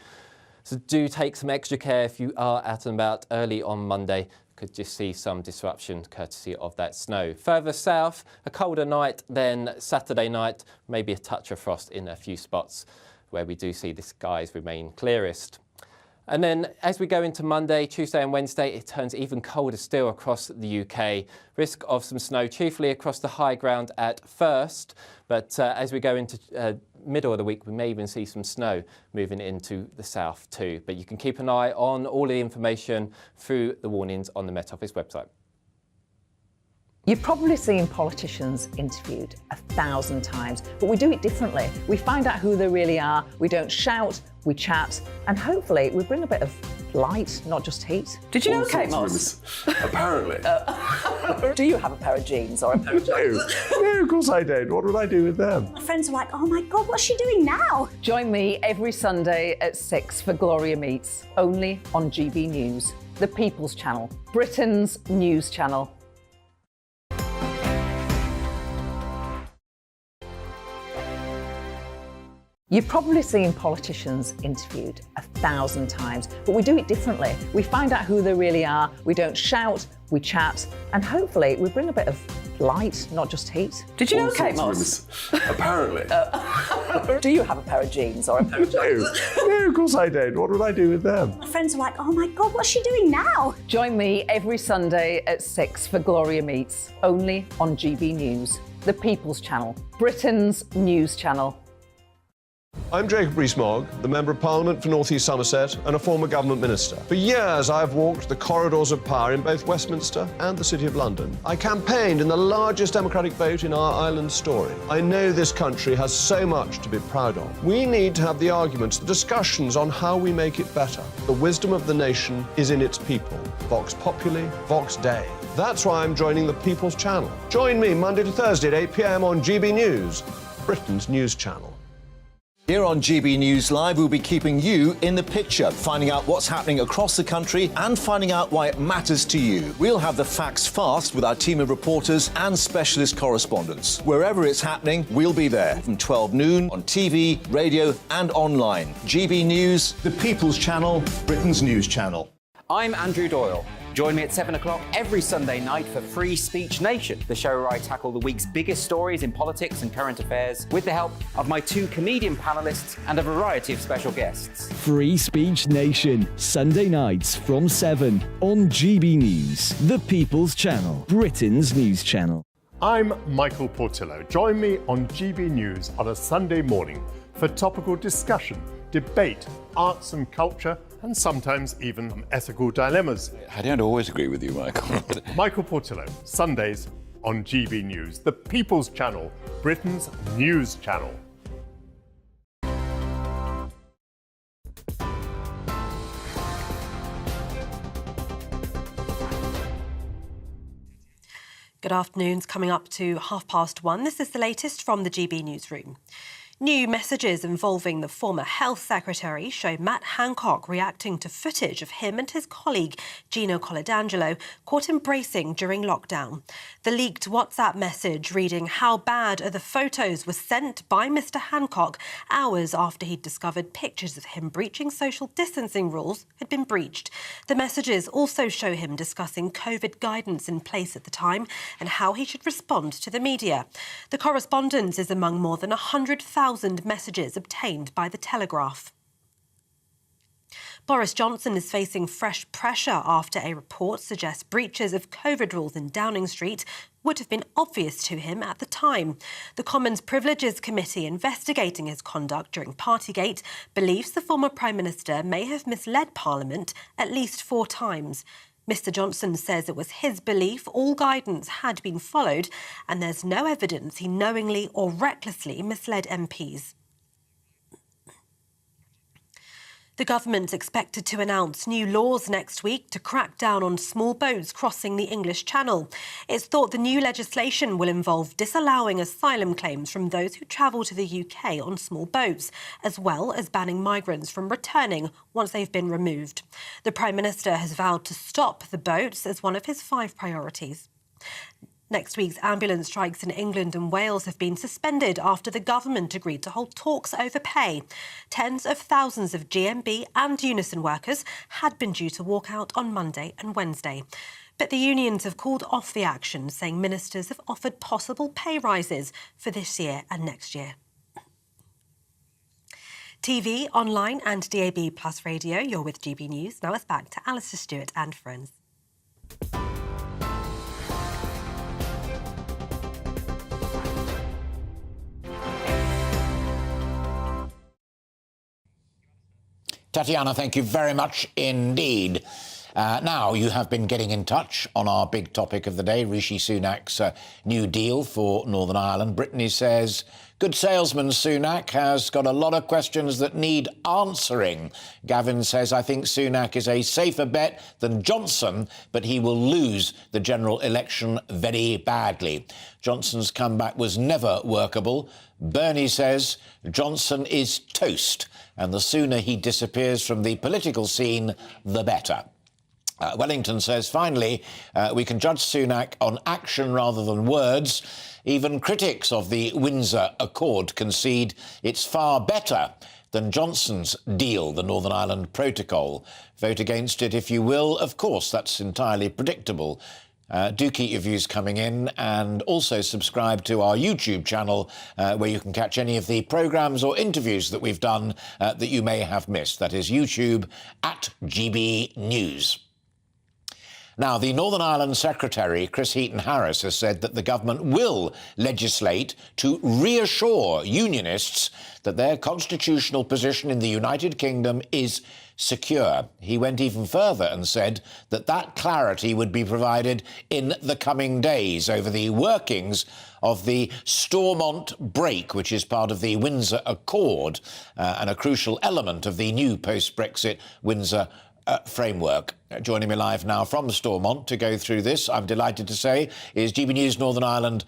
So do take some extra care if you are out and about early on Monday. Could just see some disruption courtesy of that snow. Further south, a colder night than Saturday night, maybe a touch of frost in a few spots where we do see the skies remain clearest. And then as we go into Monday, Tuesday and Wednesday, it turns even colder still across the UK. Risk of some snow, chiefly across the high ground at first. But as we go into middle of the week, we may even see some snow moving into the south too. But you can keep an eye on all the information through the warnings on the Met Office website. You've probably seen politicians interviewed 1,000 times, but we do it differently. We find out who they really are, we don't shout, we chat, and hopefully we bring a bit of light, not just heat. Did you know Kate Moss? Apparently. Do you have a pair of jeans or a pair of jeans? No, of course I don't. What would I do with them? My friends are like, oh my God, what's she doing now? Join me every Sunday at 6 for Gloria Meets, only on GB News, the People's Channel, Britain's news channel. You've probably seen politicians interviewed 1,000 times, but we do it differently. We find out who they really are, we don't shout, we chat, and hopefully we bring a bit of light, not just heat. Did you know Kate Moss? Apparently. Do you have a pair of jeans or a pair of jeans? No, of course I don't. What would I do with them? My friends are like, oh my God, what's she doing now? Join me every Sunday at 6 for Gloria Meets, only on GB News, the People's Channel, Britain's news channel. I'm Jacob Rees-Mogg, the Member of Parliament for North East Somerset and a former government minister. For years, I've walked the corridors of power in both Westminster and the City of London. I campaigned in the largest democratic vote in our island's story. I know this country has so much to be proud of. We need to have the arguments, the discussions on how we make it better. The wisdom of the nation is in its people. Vox Populi, Vox Dei. That's why I'm joining the People's Channel. Join me Monday to Thursday at 8 p.m. on GB News, Britain's news channel. Here on GB News Live, we'll be keeping you in the picture, finding out what's happening across the country and finding out why it matters to you. We'll have the facts fast with our team of reporters and specialist correspondents. Wherever it's happening, we'll be there from 12 noon on TV, radio and online. GB News, the People's Channel, Britain's news channel. I'm Andrew Doyle. Join me at 7 o'clock every Sunday night for Free Speech Nation, the show where I tackle the week's biggest stories in politics and current affairs with the help of my 2 comedian panellists and a variety of special guests. Free Speech Nation, Sunday nights from 7 on GB News, the People's Channel, Britain's news channel. I'm Michael Portillo. Join me on GB News on a Sunday morning for topical discussion, debate, arts and culture, and sometimes even ethical dilemmas. I don't always agree with you, Michael. Michael Portillo, Sundays on GB News, the People's Channel, Britain's news channel. Good afternoon. It's coming up to 1:30. This is the latest from the GB newsroom. New messages involving the former Health Secretary show Matt Hancock reacting to footage of him and his colleague Gino Coladangelo caught embracing during lockdown. The leaked WhatsApp message reading "How bad are the photos" was sent by Mr Hancock hours after he'd discovered pictures of him breaching social distancing rules had been breached. The messages also show him discussing COVID guidance in place at the time and how he should respond to the media. The correspondence is among more than 100,000 messages obtained by the Telegraph. Boris Johnson is facing fresh pressure after a report suggests breaches of COVID rules in Downing Street would have been obvious to him at the time. The Commons Privileges Committee investigating his conduct during Partygate believes the former Prime Minister may have misled Parliament at least 4 times. Mr Johnson says it was his belief all guidance had been followed and there's no evidence he knowingly or recklessly misled MPs. The government's expected to announce new laws next week to crack down on small boats crossing the English Channel. It's thought the new legislation will involve disallowing asylum claims from those who travel to the UK on small boats, as well as banning migrants from returning once they've been removed. The Prime Minister has vowed to stop the boats as one of his 5 priorities. Next week's ambulance strikes in England and Wales have been suspended after the government agreed to hold talks over pay. Tens of thousands of GMB and Unison workers had been due to walk out on Monday and Wednesday. But the unions have called off the action, saying ministers have offered possible pay rises for this year and next year. TV, online and DAB Plus radio, you're with GB News. Now it's back to Alastair, Stewart and friends. Tatiana, thank you very much indeed. Now, you have been getting in touch on our big topic of the day, Rishi Sunak's new deal for Northern Ireland. Brittany says, good salesman Sunak has got a lot of questions that need answering. Gavin says, I think Sunak is a safer bet than Johnson, but he will lose the general election very badly. Johnson's comeback was never workable. Bernie says Johnson is toast, and the sooner he disappears from the political scene, the better. Wellington says, finally, we can judge Sunak on action rather than words. Even critics of the Windsor Accord concede it's far better than Johnson's deal, the Northern Ireland Protocol. Vote against it if you will. Of course, that's entirely predictable. Do keep your views coming in, and also subscribe to our YouTube channel where you can catch any of the programmes or interviews that we've done that you may have missed. That is YouTube at GB News. Now, the Northern Ireland Secretary, Chris Heaton-Harris, has said that the government will legislate to reassure unionists that their constitutional position in the United Kingdom is secure. He went even further and said that that clarity would be provided in the coming days over the workings of the Stormont break, which is part of the Windsor Accord and a crucial element of the new post-Brexit Windsor framework. Joining me live now from Stormont to go through this, I'm delighted to say, is GB News Northern Ireland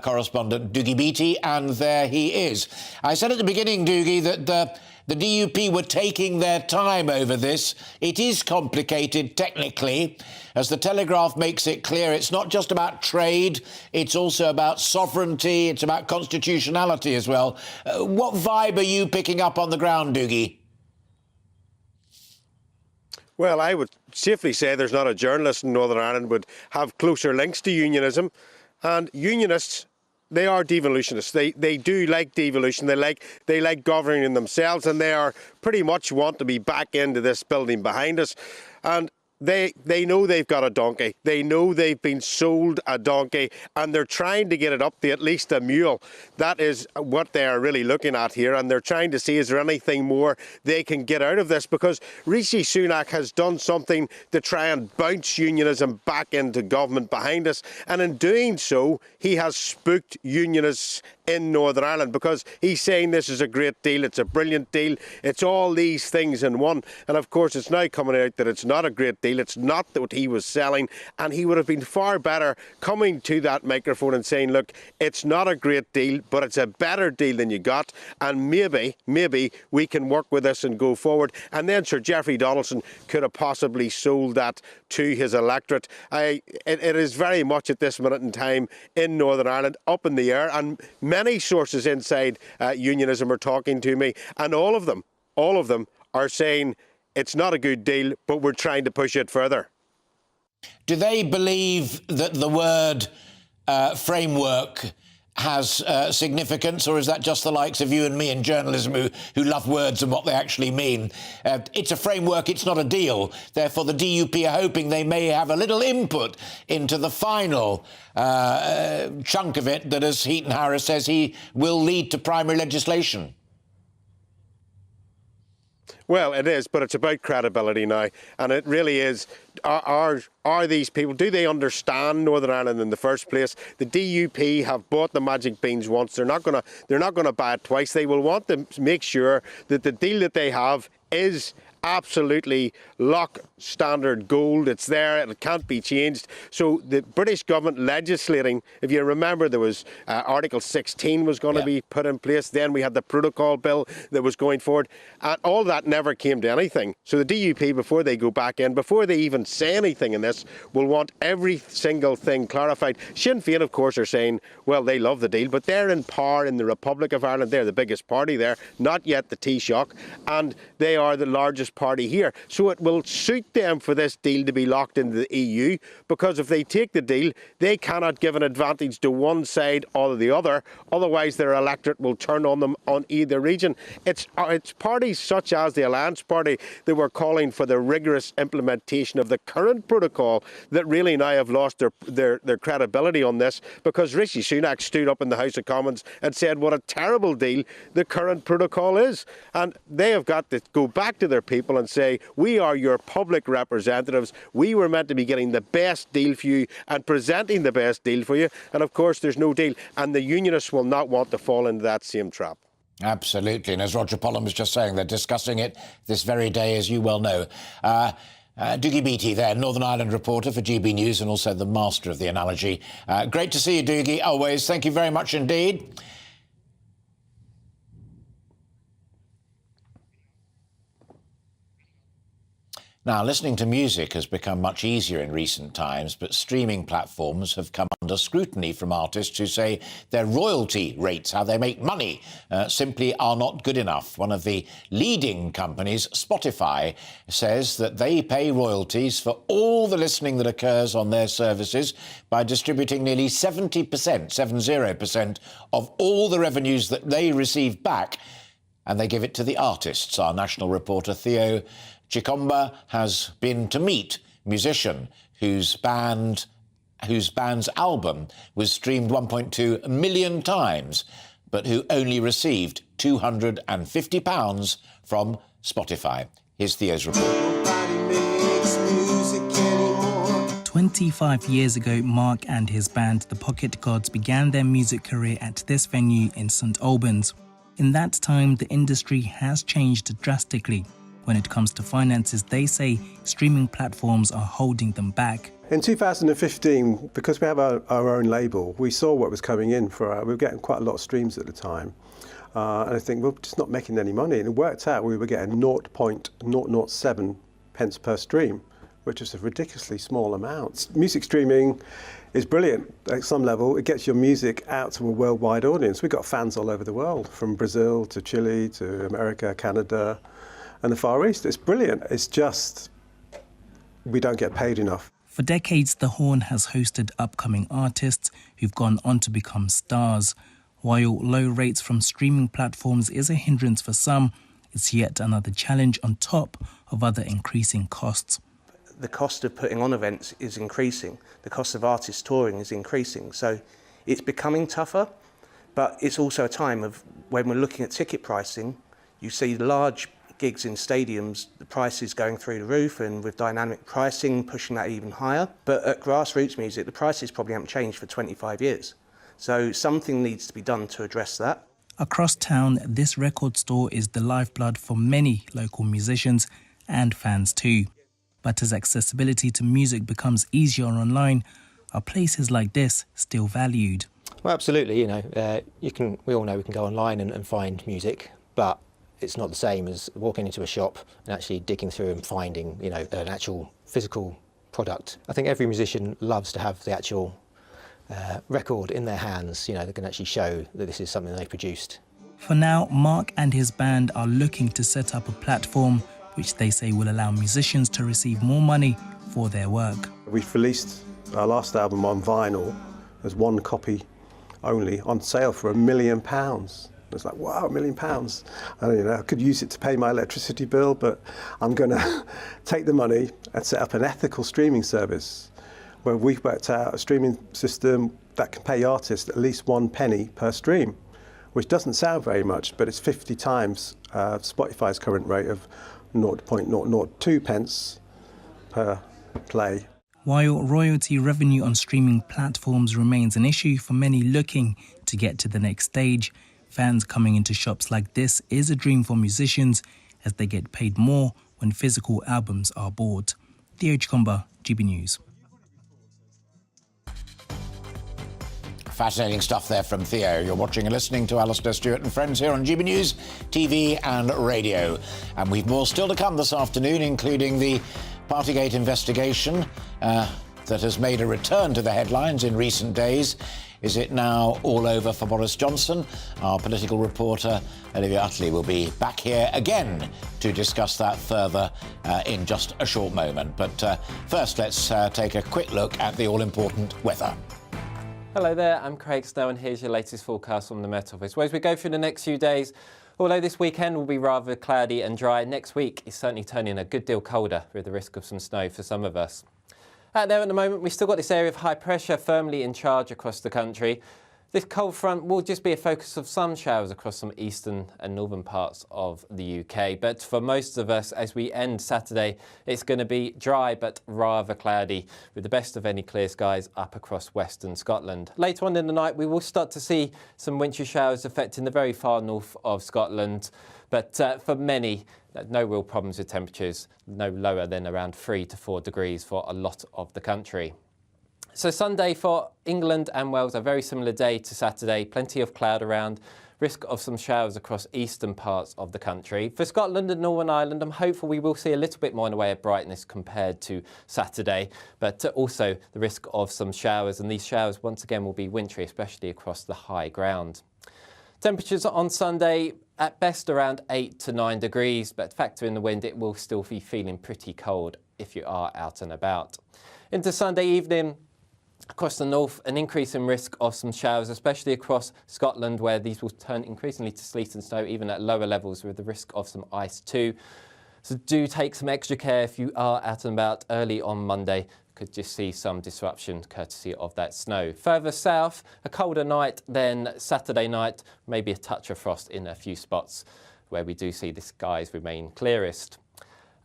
correspondent Dougie Beattie, and there he is. I said at the beginning, Dougie, that the DUP were taking their time over this. It is complicated technically. As the Telegraph makes it clear, it's not just about trade, it's also about sovereignty, it's about constitutionality as well. What vibe are you picking up on the ground, Dougie? Well, I would safely say there's not a journalist in Northern Ireland would have closer links to unionism. And unionists, they are devolutionists. They do like devolution. They like governing themselves, and they are pretty much want to be back into this building behind us. And they know they've got a donkey. They know they've been sold a donkey, and they're trying to get it up to at least a mule. That is what they are really looking at here, and they're trying to see is there anything more they can get out of this, because Rishi Sunak has done something to try and bounce unionism back into government behind us, and in doing so he has spooked unionists in Northern Ireland, because he's saying this is a great deal, it's a brilliant deal, it's all these things in one. And of course it's now coming out that it's not a great deal. It's not what he was selling, and he would have been far better coming to that microphone and saying, look, it's not a great deal, but it's a better deal than you got, and maybe we can work with this and go forward. And then Sir Geoffrey Donaldson could have possibly sold that to his electorate. It is very much at this minute in time in Northern Ireland up in the air, and many sources inside unionism are talking to me, and all of them are saying it's not a good deal, but we're trying to push it further. Do they believe that the word framework has significance, or is that just the likes of you and me in journalism who love words and what they actually mean? It's a framework, it's not a deal. Therefore, the DUP are hoping they may have a little input into the final chunk of it that, as Heaton Harris says, he will lead to primary legislation. Well, it is, but it's about credibility now, and it really is. Are these people, do they understand Northern Ireland in the first place? The DUP have bought the magic beans once. They're not going to buy it twice. They will want to make sure that the deal that they have is absolutely lock standard gold. It's there, it can't be changed. So the British government legislating, if you remember, there was Article 16 was going to be put in place. Then we had the protocol bill that was going forward, and all that never came to anything. So the DUP, before they go back in, before they even say anything in this, will want every single thing clarified. Sinn Féin, of course, are saying, well, they love the deal, but they're in power in the Republic of Ireland. They're the biggest party there, not yet the Taoiseach, and they are the largest party here. So it will suit them for this deal to be locked into the EU, because if they take the deal, they cannot give an advantage to one side or the other. Otherwise, their electorate will turn on them on either region. It's parties such as the Alliance Party that were calling for the rigorous implementation of the current protocol that really now have lost their credibility on this, because Rishi Sunak stood up in the House of Commons and said what a terrible deal the current protocol is. And they have got to go back to their people and say, we are your public representatives. We were meant to be getting the best deal for you and presenting the best deal for you. And of course, there's no deal. And the unionists will not want to fall into that same trap. Absolutely. And as Roger Pollen was just saying, they're discussing it this very day, as you well know. Dougie Beattie there, Northern Ireland reporter for GB News and also the master of the analogy. Great to see you, Dougie, always. Thank you very much indeed. Now, listening to music has become much easier in recent times, but streaming platforms have come under scrutiny from artists who say their royalty rates, how they make money, simply are not good enough. One of the leading companies, Spotify, says that they pay royalties for all the listening that occurs on their services by distributing nearly 70% of all the revenues that they receive back, and they give it to the artists. Our national reporter, Theo Chikomba, has been to meet a musician whose band's album was streamed 1.2 million times, but who only received £250 from Spotify. Here's Theo's report. 25 years ago, Mark and his band, the Pocket Gods, began their music career at this venue in St Albans. In that time, the industry has changed drastically. When it comes to finances, they say streaming platforms are holding them back. In 2015, because we have our own label, we saw what was coming in we were getting quite a lot of streams at the time. And I think we're just not making any money. And it worked out we were getting 0.007 pence per stream, which is a ridiculously small amount. Music streaming is brilliant at some level. It gets your music out to a worldwide audience. We've got fans all over the world, from Brazil to Chile to America, Canada, and the Far East. It's brilliant. It's just we don't get paid enough. For decades, The Horn has hosted upcoming artists who've gone on to become stars. While low rates from streaming platforms is a hindrance for some, it's yet another challenge on top of other increasing costs. The cost of putting on events is increasing. The cost of artists touring is increasing. So it's becoming tougher, but it's also a time of when we're looking at ticket pricing, you see large gigs in stadiums, the prices going through the roof, and with dynamic pricing pushing that even higher. But at grassroots music, the prices probably haven't changed for 25 years. So something needs to be done to address that. Across town, this record store is the lifeblood for many local musicians and fans too. But as accessibility to music becomes easier online, are places like this still valued? Well, absolutely. You know, we all know we can go online and find music, but it's not the same as walking into a shop and actually digging through and finding, you know, an actual physical product. I think every musician loves to have the actual record in their hands, you know, that can actually show that this is something they produced. For now, Mark and his band are looking to set up a platform which they say will allow musicians to receive more money for their work. We've released our last album on vinyl as one copy only, on sale for £1 million. It's like, wow, £1 million. I could use it to pay my electricity bill, but I'm going to take the money and set up an ethical streaming service where we've worked out a streaming system that can pay artists at least 1 penny per stream, which doesn't sound very much, but it's 50 times Spotify's current rate of 0.002 pence per play. While royalty revenue on streaming platforms remains an issue for many looking to get to the next stage, fans coming into shops like this is a dream for musicians as they get paid more when physical albums are bought. Theo Chikomba, GB News. Fascinating stuff there from Theo. You're watching and listening to Alastair, Stewart and friends here on GB News, TV and radio. And we've more still to come this afternoon, including the Partygate investigation that has made a return to the headlines in recent days. Is it now all over for Boris Johnson? Our political reporter, Olivia Utley, will be back here again to discuss that further in just a short moment. But first, let's take a quick look at the all-important weather. Hello there, I'm Craig Snow and here's your latest forecast from the Met Office. Well, as we go through the next few days, although this weekend will be rather cloudy and dry, next week is certainly turning a good deal colder with the risk of some snow for some of us. Out there at the moment, we've still got this area of high pressure firmly in charge across the country. This cold front will just be a focus of some showers across some eastern and northern parts of the UK. But for most of us, as we end Saturday, it's going to be dry but rather cloudy, with the best of any clear skies up across western Scotland. Later on in the night, we will start to see some wintry showers affecting the very far north of Scotland. But for many, no real problems with temperatures, no lower than around 3 to 4 degrees for a lot of the country. So Sunday for England and Wales, a very similar day to Saturday. Plenty of cloud around, risk of some showers across eastern parts of the country. For Scotland and Northern Ireland, I'm hopeful we will see a little bit more in the way of brightness compared to Saturday, but also the risk of some showers, and these showers once again will be wintry, especially across the high ground. Temperatures on Sunday at best around 8 to 9 degrees, but factor in the wind, it will still be feeling pretty cold if you are out and about. Into Sunday evening, across the north, an increase in risk of some showers, especially across Scotland, where these will turn increasingly to sleet and snow, even at lower levels, with the risk of some ice too. So do take some extra care if you are out and about early on Monday. Could just see some disruption courtesy of that snow. Further south, a colder night than Saturday night, maybe a touch of frost in a few spots where we do see the skies remain clearest.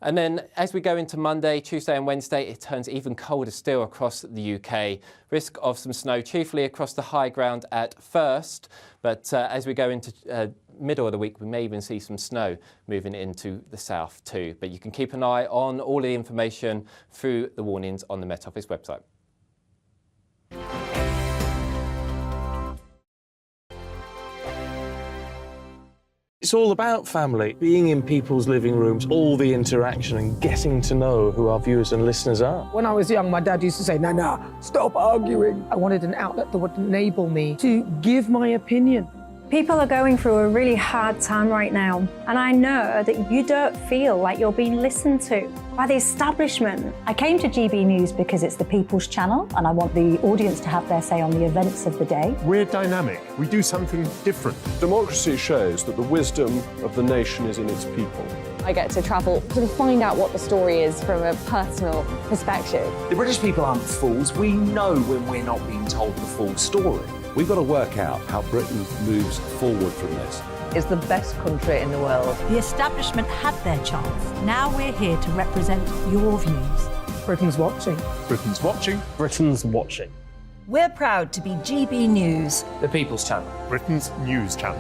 And then as we go into Monday, Tuesday and Wednesday, it turns even colder still across the UK. Risk of some snow, chiefly across the high ground at first. But as we go into middle of the week, we may even see some snow moving into the south too. But you can keep an eye on all the information through the warnings on the Met Office website. It's all about family, being in people's living rooms, all the interaction and getting to know who our viewers and listeners are. When I was young, my dad used to say, Nana, stop arguing. I wanted an outlet that would enable me to give my opinion. People are going through a really hard time right now, and I know that you don't feel like you're being listened to by the establishment. I came to GB News because it's the People's Channel, and I want the audience to have their say on the events of the day. We're dynamic. We do something different. Democracy shows that the wisdom of the nation is in its people. I get to travel to find out what the story is from a personal perspective. The British people aren't fools. We know when we're not being told the full story. We've got to work out how Britain moves forward from this. It's the best country in the world. The establishment had their chance. Now we're here to represent your views. Britain's watching. Britain's watching. Britain's watching. We're proud to be GB News, The People's Channel. Britain's news channel.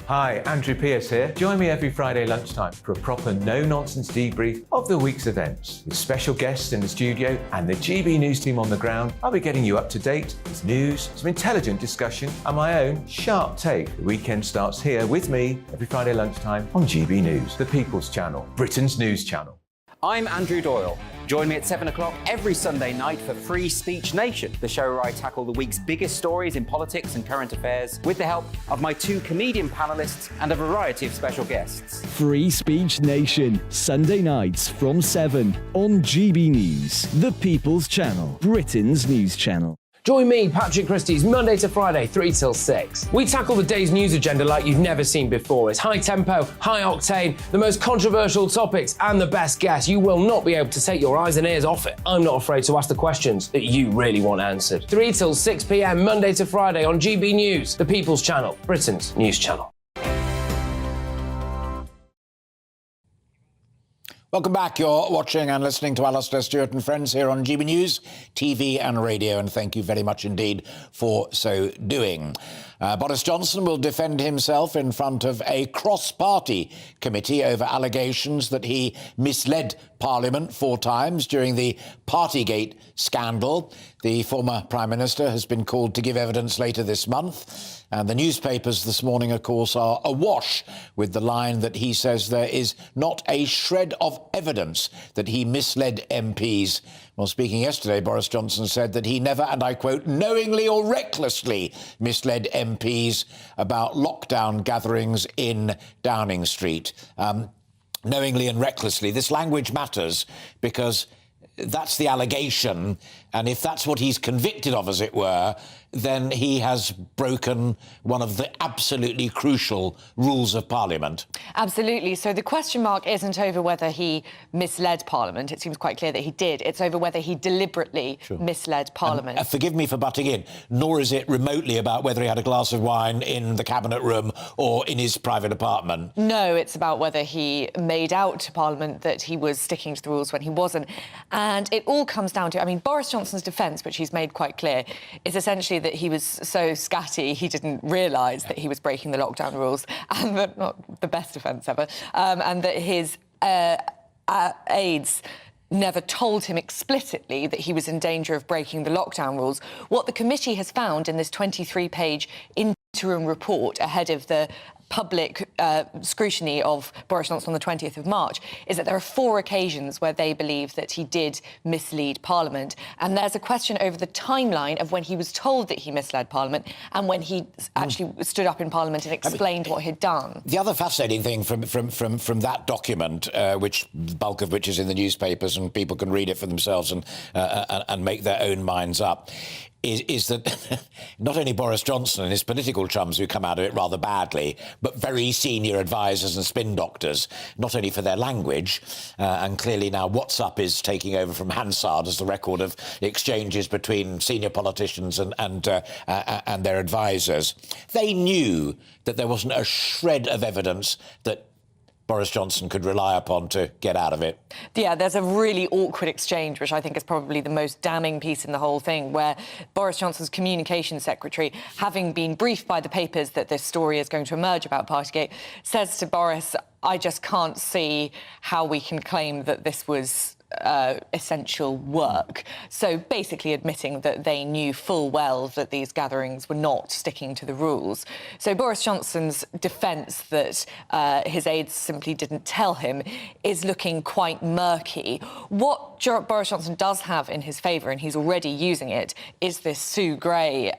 Hi, Andrew Pierce here. Join me every Friday lunchtime for a proper no-nonsense debrief of the week's events. With special guests in the studio and the GB News team on the ground, I'll be getting you up to date with news, some intelligent discussion and my own sharp take. The weekend starts here with me every Friday lunchtime on GB News, the People's Channel, Britain's news channel. I'm Andrew Doyle. Join me at 7 o'clock every Sunday night for Free Speech Nation, the show where I tackle the week's biggest stories in politics and current affairs with the help of my 2 comedian panellists and a variety of special guests. Free Speech Nation, Sunday nights from 7 on GB News, the People's Channel, Britain's news channel. Join me, Patrick Christie's, Monday to Friday, 3 till 6. We tackle the day's news agenda like you've never seen before. It's high tempo, high octane, the most controversial topics, and the best guests. You will not be able to take your eyes and ears off it. I'm not afraid to ask the questions that you really want answered. 3 till 6 p.m, Monday to Friday on GB News, the People's Channel, Britain's news channel. Welcome back. You're watching and listening to Alastair, Stewart and Friends here on GB News, TV and radio, and thank you very much indeed for so doing. Boris Johnson will defend himself in front of a cross-party committee over allegations that he misled Parliament 4 times during the Partygate scandal. The former Prime Minister has been called to give evidence later this month. And the newspapers this morning, of course, are awash with the line that he says there is not a shred of evidence that he misled MPs. Well, speaking yesterday, Boris Johnson said that he never, and I quote, knowingly or recklessly misled MPs about lockdown gatherings in Downing Street. Knowingly and recklessly. This language matters because that's the allegation, and if that's what he's convicted of, as it were, then he has broken one of the absolutely crucial rules of Parliament. Absolutely. So the question mark isn't over whether he misled Parliament. It seems quite clear that he did. It's over whether he deliberately misled Parliament. And, forgive me for butting in, nor is it remotely about whether he had a glass of wine in the cabinet room or in his private apartment. No, it's about whether he made out to Parliament that he was sticking to the rules when he wasn't. And it all comes down to, I mean, Boris Johnson's defence, which he's made quite clear, is essentially that he was so scatty he didn't realise that he was breaking the lockdown rules, and that, not the best defence ever, and that his aides never told him explicitly that he was in danger of breaking the lockdown rules. What the committee has found in this 23-page interim report ahead of the public scrutiny of Boris Johnson on the 20th of March is that there are 4 occasions where they believe that he did mislead Parliament. And there's a question over the timeline of when he was told that he misled Parliament and when he actually stood up in Parliament and explained what he'd done. The other fascinating thing from that document, which the bulk of which is in the newspapers and people can read it for themselves and make their own minds up, is that not only Boris Johnson and his political chums who come out of it rather badly, but very senior advisers and spin doctors, not only for their language, and clearly now WhatsApp is taking over from Hansard as the record of exchanges between senior politicians and their advisers. They knew that there wasn't a shred of evidence that Boris Johnson could rely upon to get out of it. Yeah, there's a really awkward exchange, which I think is probably the most damning piece in the whole thing, where Boris Johnson's communications secretary, having been briefed by the papers that this story is going to emerge about Partygate, says to Boris, I just can't see how we can claim that this was essential work. So basically admitting that they knew full well that these gatherings were not sticking to the rules. So Boris Johnson's defence that his aides simply didn't tell him is looking quite murky. What Boris Johnson does have in his favour, and he's already using it, is this Sue Gray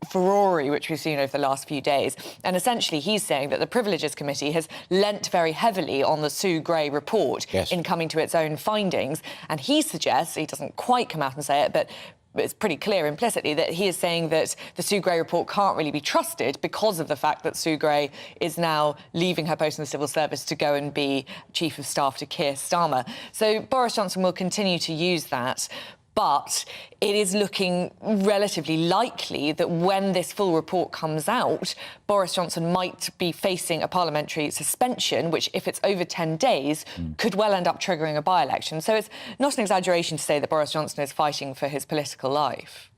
furore which we've seen over the last few days. And essentially he's saying that the Privileges Committee has lent very heavily on the Sue Gray report in coming to its own findings. And he suggests, he doesn't quite come out and say it, but it's pretty clear implicitly that he is saying that the Sue Gray report can't really be trusted because of the fact that Sue Gray is now leaving her post in the civil service to go and be Chief of Staff to Keir Starmer. So Boris Johnson will continue to use that. But it is looking relatively likely that when this full report comes out, Boris Johnson might be facing a parliamentary suspension, which, if it's over 10 days, could well end up triggering a by-election. So it's not an exaggeration to say that Boris Johnson is fighting for his political life.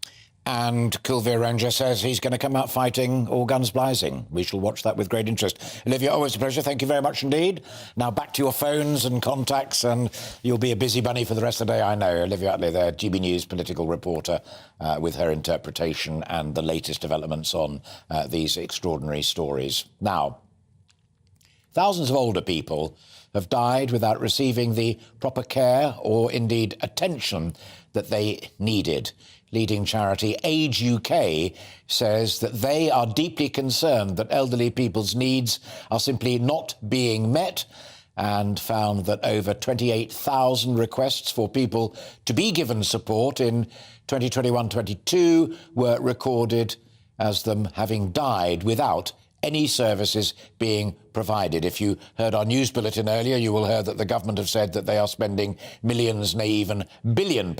And Kulveer Ranger says he's going to come out fighting all guns blazing. We shall watch that with great interest. Olivia, always a pleasure. Thank you very much indeed. Now back to your phones and contacts, and you'll be a busy bunny for the rest of the day, I know. Olivia Utley there, GB News political reporter, with her interpretation and the latest developments on these extraordinary stories. Now, thousands of older people have died without receiving the proper care or indeed attention that they needed. Leading charity Age UK says that they are deeply concerned that elderly people's needs are simply not being met, and found that over 28,000 requests for people to be given support in 2021-22 were recorded as them having died without any services being provided. If you heard our news bulletin earlier, you will hear that the government have said that they are spending millions, nay, even £1 billion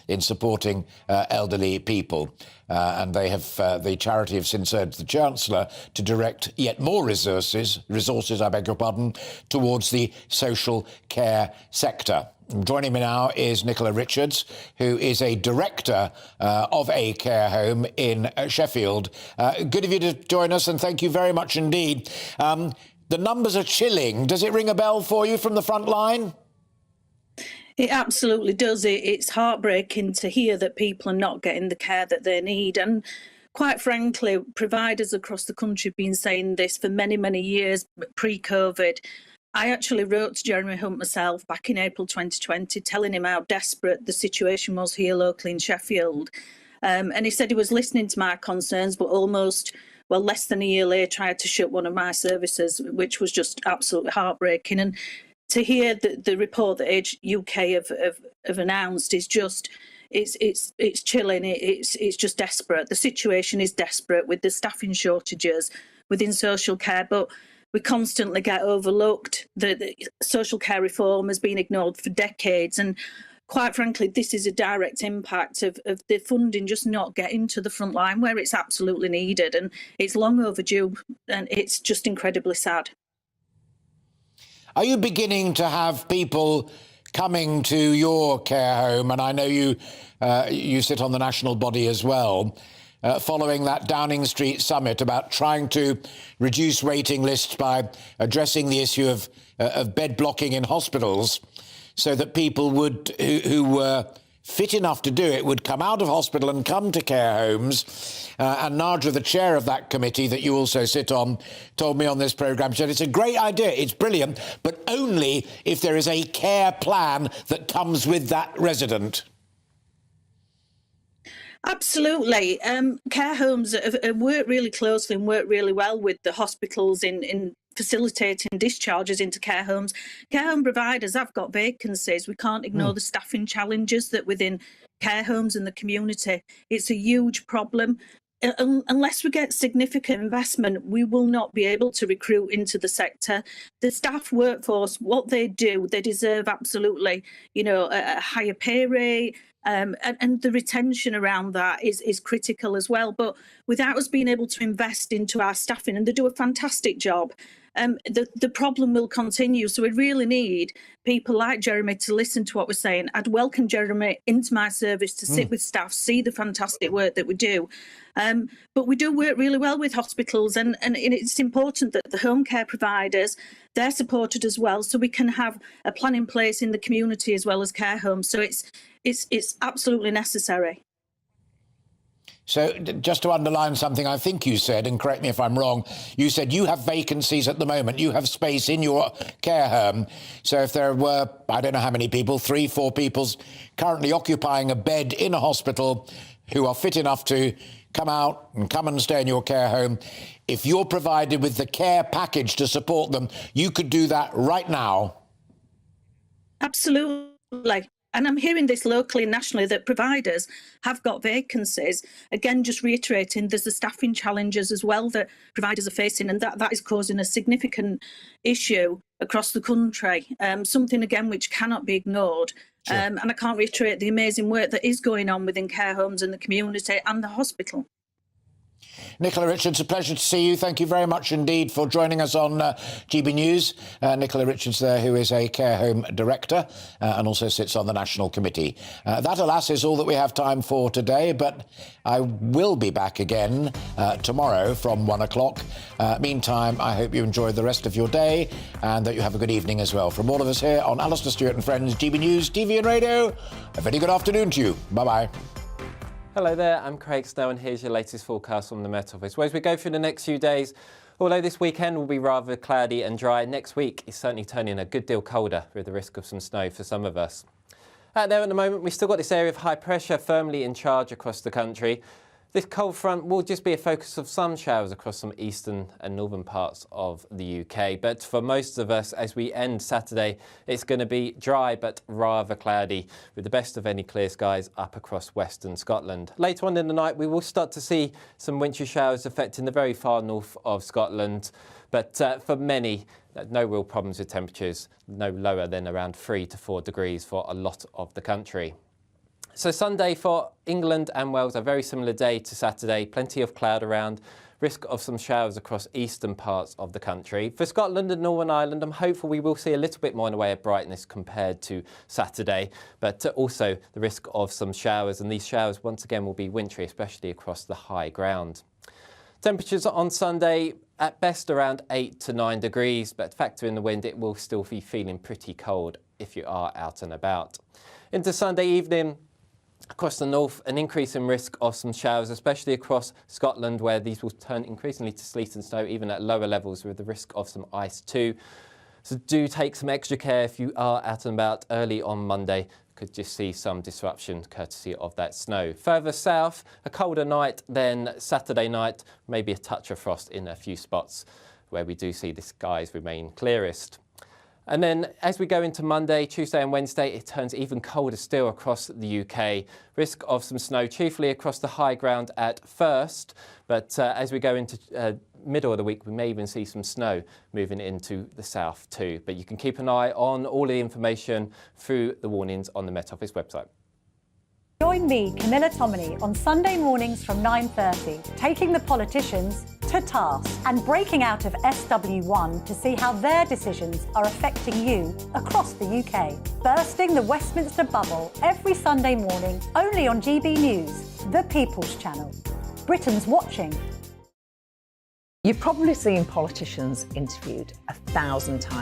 in supporting elderly people. And they have, the charity have since urged the Chancellor to direct yet more resources, I beg your pardon, towards the social care sector. Joining me now is Nicola Richards, who is a director of a care home in Sheffield. Good of you to join us, and thank you very much indeed. The numbers are chilling. Does it ring a bell for you from the front line? It absolutely does. It's heartbreaking to hear that people are not getting the care that they need. And quite frankly, providers across the country have been saying this for many, many years, pre-COVID. I actually wrote to Jeremy Hunt myself back in April 2020, telling him how desperate the situation was here locally in Sheffield. And he said he was listening to my concerns, but less than a year later, I had to shut one of my services, which was just absolutely heartbreaking. And to hear the report that Age UK have announced is just, it's chilling. It's just desperate. The situation is desperate with the staffing shortages within social care, but we constantly get overlooked. The social care reform has been ignored for decades, and quite frankly, this is a direct impact of the funding just not getting to the front line where it's absolutely needed, and it's long overdue, and it's just incredibly sad. Are you beginning to have people coming to your care home, and I know you sit on the national body as well, following that Downing Street summit about trying to reduce waiting lists by addressing the issue of bed blocking in hospitals, so that people who were fit enough to do it would come out of hospital and come to care homes. And Nadra, the chair of that committee that you also sit on, told me on this programme, she said it's a great idea, it's brilliant, but only if there is a care plan that comes with that resident. Absolutely. Care homes have worked really closely and worked really well with the hospitals in facilitating discharges into care homes. Care home providers have got vacancies. We can't ignore the staffing challenges that within care homes and the community. It's a huge problem. Unless we get significant investment, we will not be able to recruit into the sector. The staff workforce, what they do, they deserve absolutely, a higher pay rate. And the retention around that is critical as well. But without us being able to invest into our staffing, and they do a fantastic job, the problem will continue. So we really need people like Jeremy to listen to what we're saying. I'd welcome Jeremy into my service to sit with staff, see the fantastic work that we do. But we do work really well with hospitals, and it's important that the home care providers, they're supported as well, so we can have a plan in place in the community as well as care homes. So it's absolutely necessary. So just to underline something I think you said, and correct me if I'm wrong, you said you have vacancies at the moment, you have space in your care home. So if there were, I don't know how many people, 3-4 people currently occupying a bed in a hospital who are fit enough to come out and come and stay in your care home, if you're provided with the care package to support them, you could do that right now. Absolutely. And I'm hearing this locally and nationally that providers have got vacancies. Again, just reiterating, there's the staffing challenges as well that providers are facing, and that is causing a significant issue across the country, something, again, which cannot be ignored. Sure. And I can't reiterate the amazing work that is going on within care homes and the community and the hospital. Nicola Richards, a pleasure to see you. Thank you very much indeed for joining us on GB News. Nicola Richards there, who is a care home director and also sits on the National Committee. That, alas, is all that we have time for today, but I will be back again tomorrow from 1 o'clock. Meantime, I hope you enjoy the rest of your day and that you have a good evening as well. From all of us here on Alastair, Stewart and Friends, GB News, TV and Radio, a very good afternoon to you. Bye-bye. Hello there, I'm Craig Snow and here's your latest forecast from the Met Office. Well, as we go through the next few days, although this weekend will be rather cloudy and dry, next week is certainly turning a good deal colder with the risk of some snow for some of us. Out there at the moment, we've still got this area of high pressure firmly in charge across the country. This cold front will just be a focus of some showers across some eastern and northern parts of the UK. But for most of us, as we end Saturday, it's going to be dry but rather cloudy, with the best of any clear skies up across western Scotland. Later on in the night, we will start to see some wintry showers affecting the very far north of Scotland. But for many, no real problems with temperatures, no lower than around 3 to 4 degrees for a lot of the country. So Sunday for England and Wales, a very similar day to Saturday. Plenty of cloud around, risk of some showers across eastern parts of the country. For Scotland and Northern Ireland, I'm hopeful we will see a little bit more in the way of brightness compared to Saturday, but also the risk of some showers, and these showers once again will be wintry, especially across the high ground. Temperatures on Sunday at best around 8 to 9 degrees, but factor in the wind, it will still be feeling pretty cold if you are out and about. Into Sunday evening, across the north, an increase in risk of some showers, especially across Scotland, where these will turn increasingly to sleet and snow, even at lower levels, with the risk of some ice too. So do take some extra care if you are out and about early on Monday. Could just see some disruption courtesy of that snow. Further south, a colder night than Saturday night, maybe a touch of frost in a few spots where we do see the skies remain clearest. And then as we go into Monday, Tuesday and Wednesday, it turns even colder still across the UK. Risk of some snow, chiefly across the high ground at first. But as we go into middle of the week, we may even see some snow moving into the south too. But you can keep an eye on all the information through the warnings on the Met Office website. Join me, Camilla Tominey, on Sunday mornings from 9:30, taking the politicians to task and breaking out of SW1 to see how their decisions are affecting you across the UK. Bursting the Westminster bubble every Sunday morning, only on GB News, the People's Channel. Britain's watching. You've probably seen politicians interviewed 1,000 times.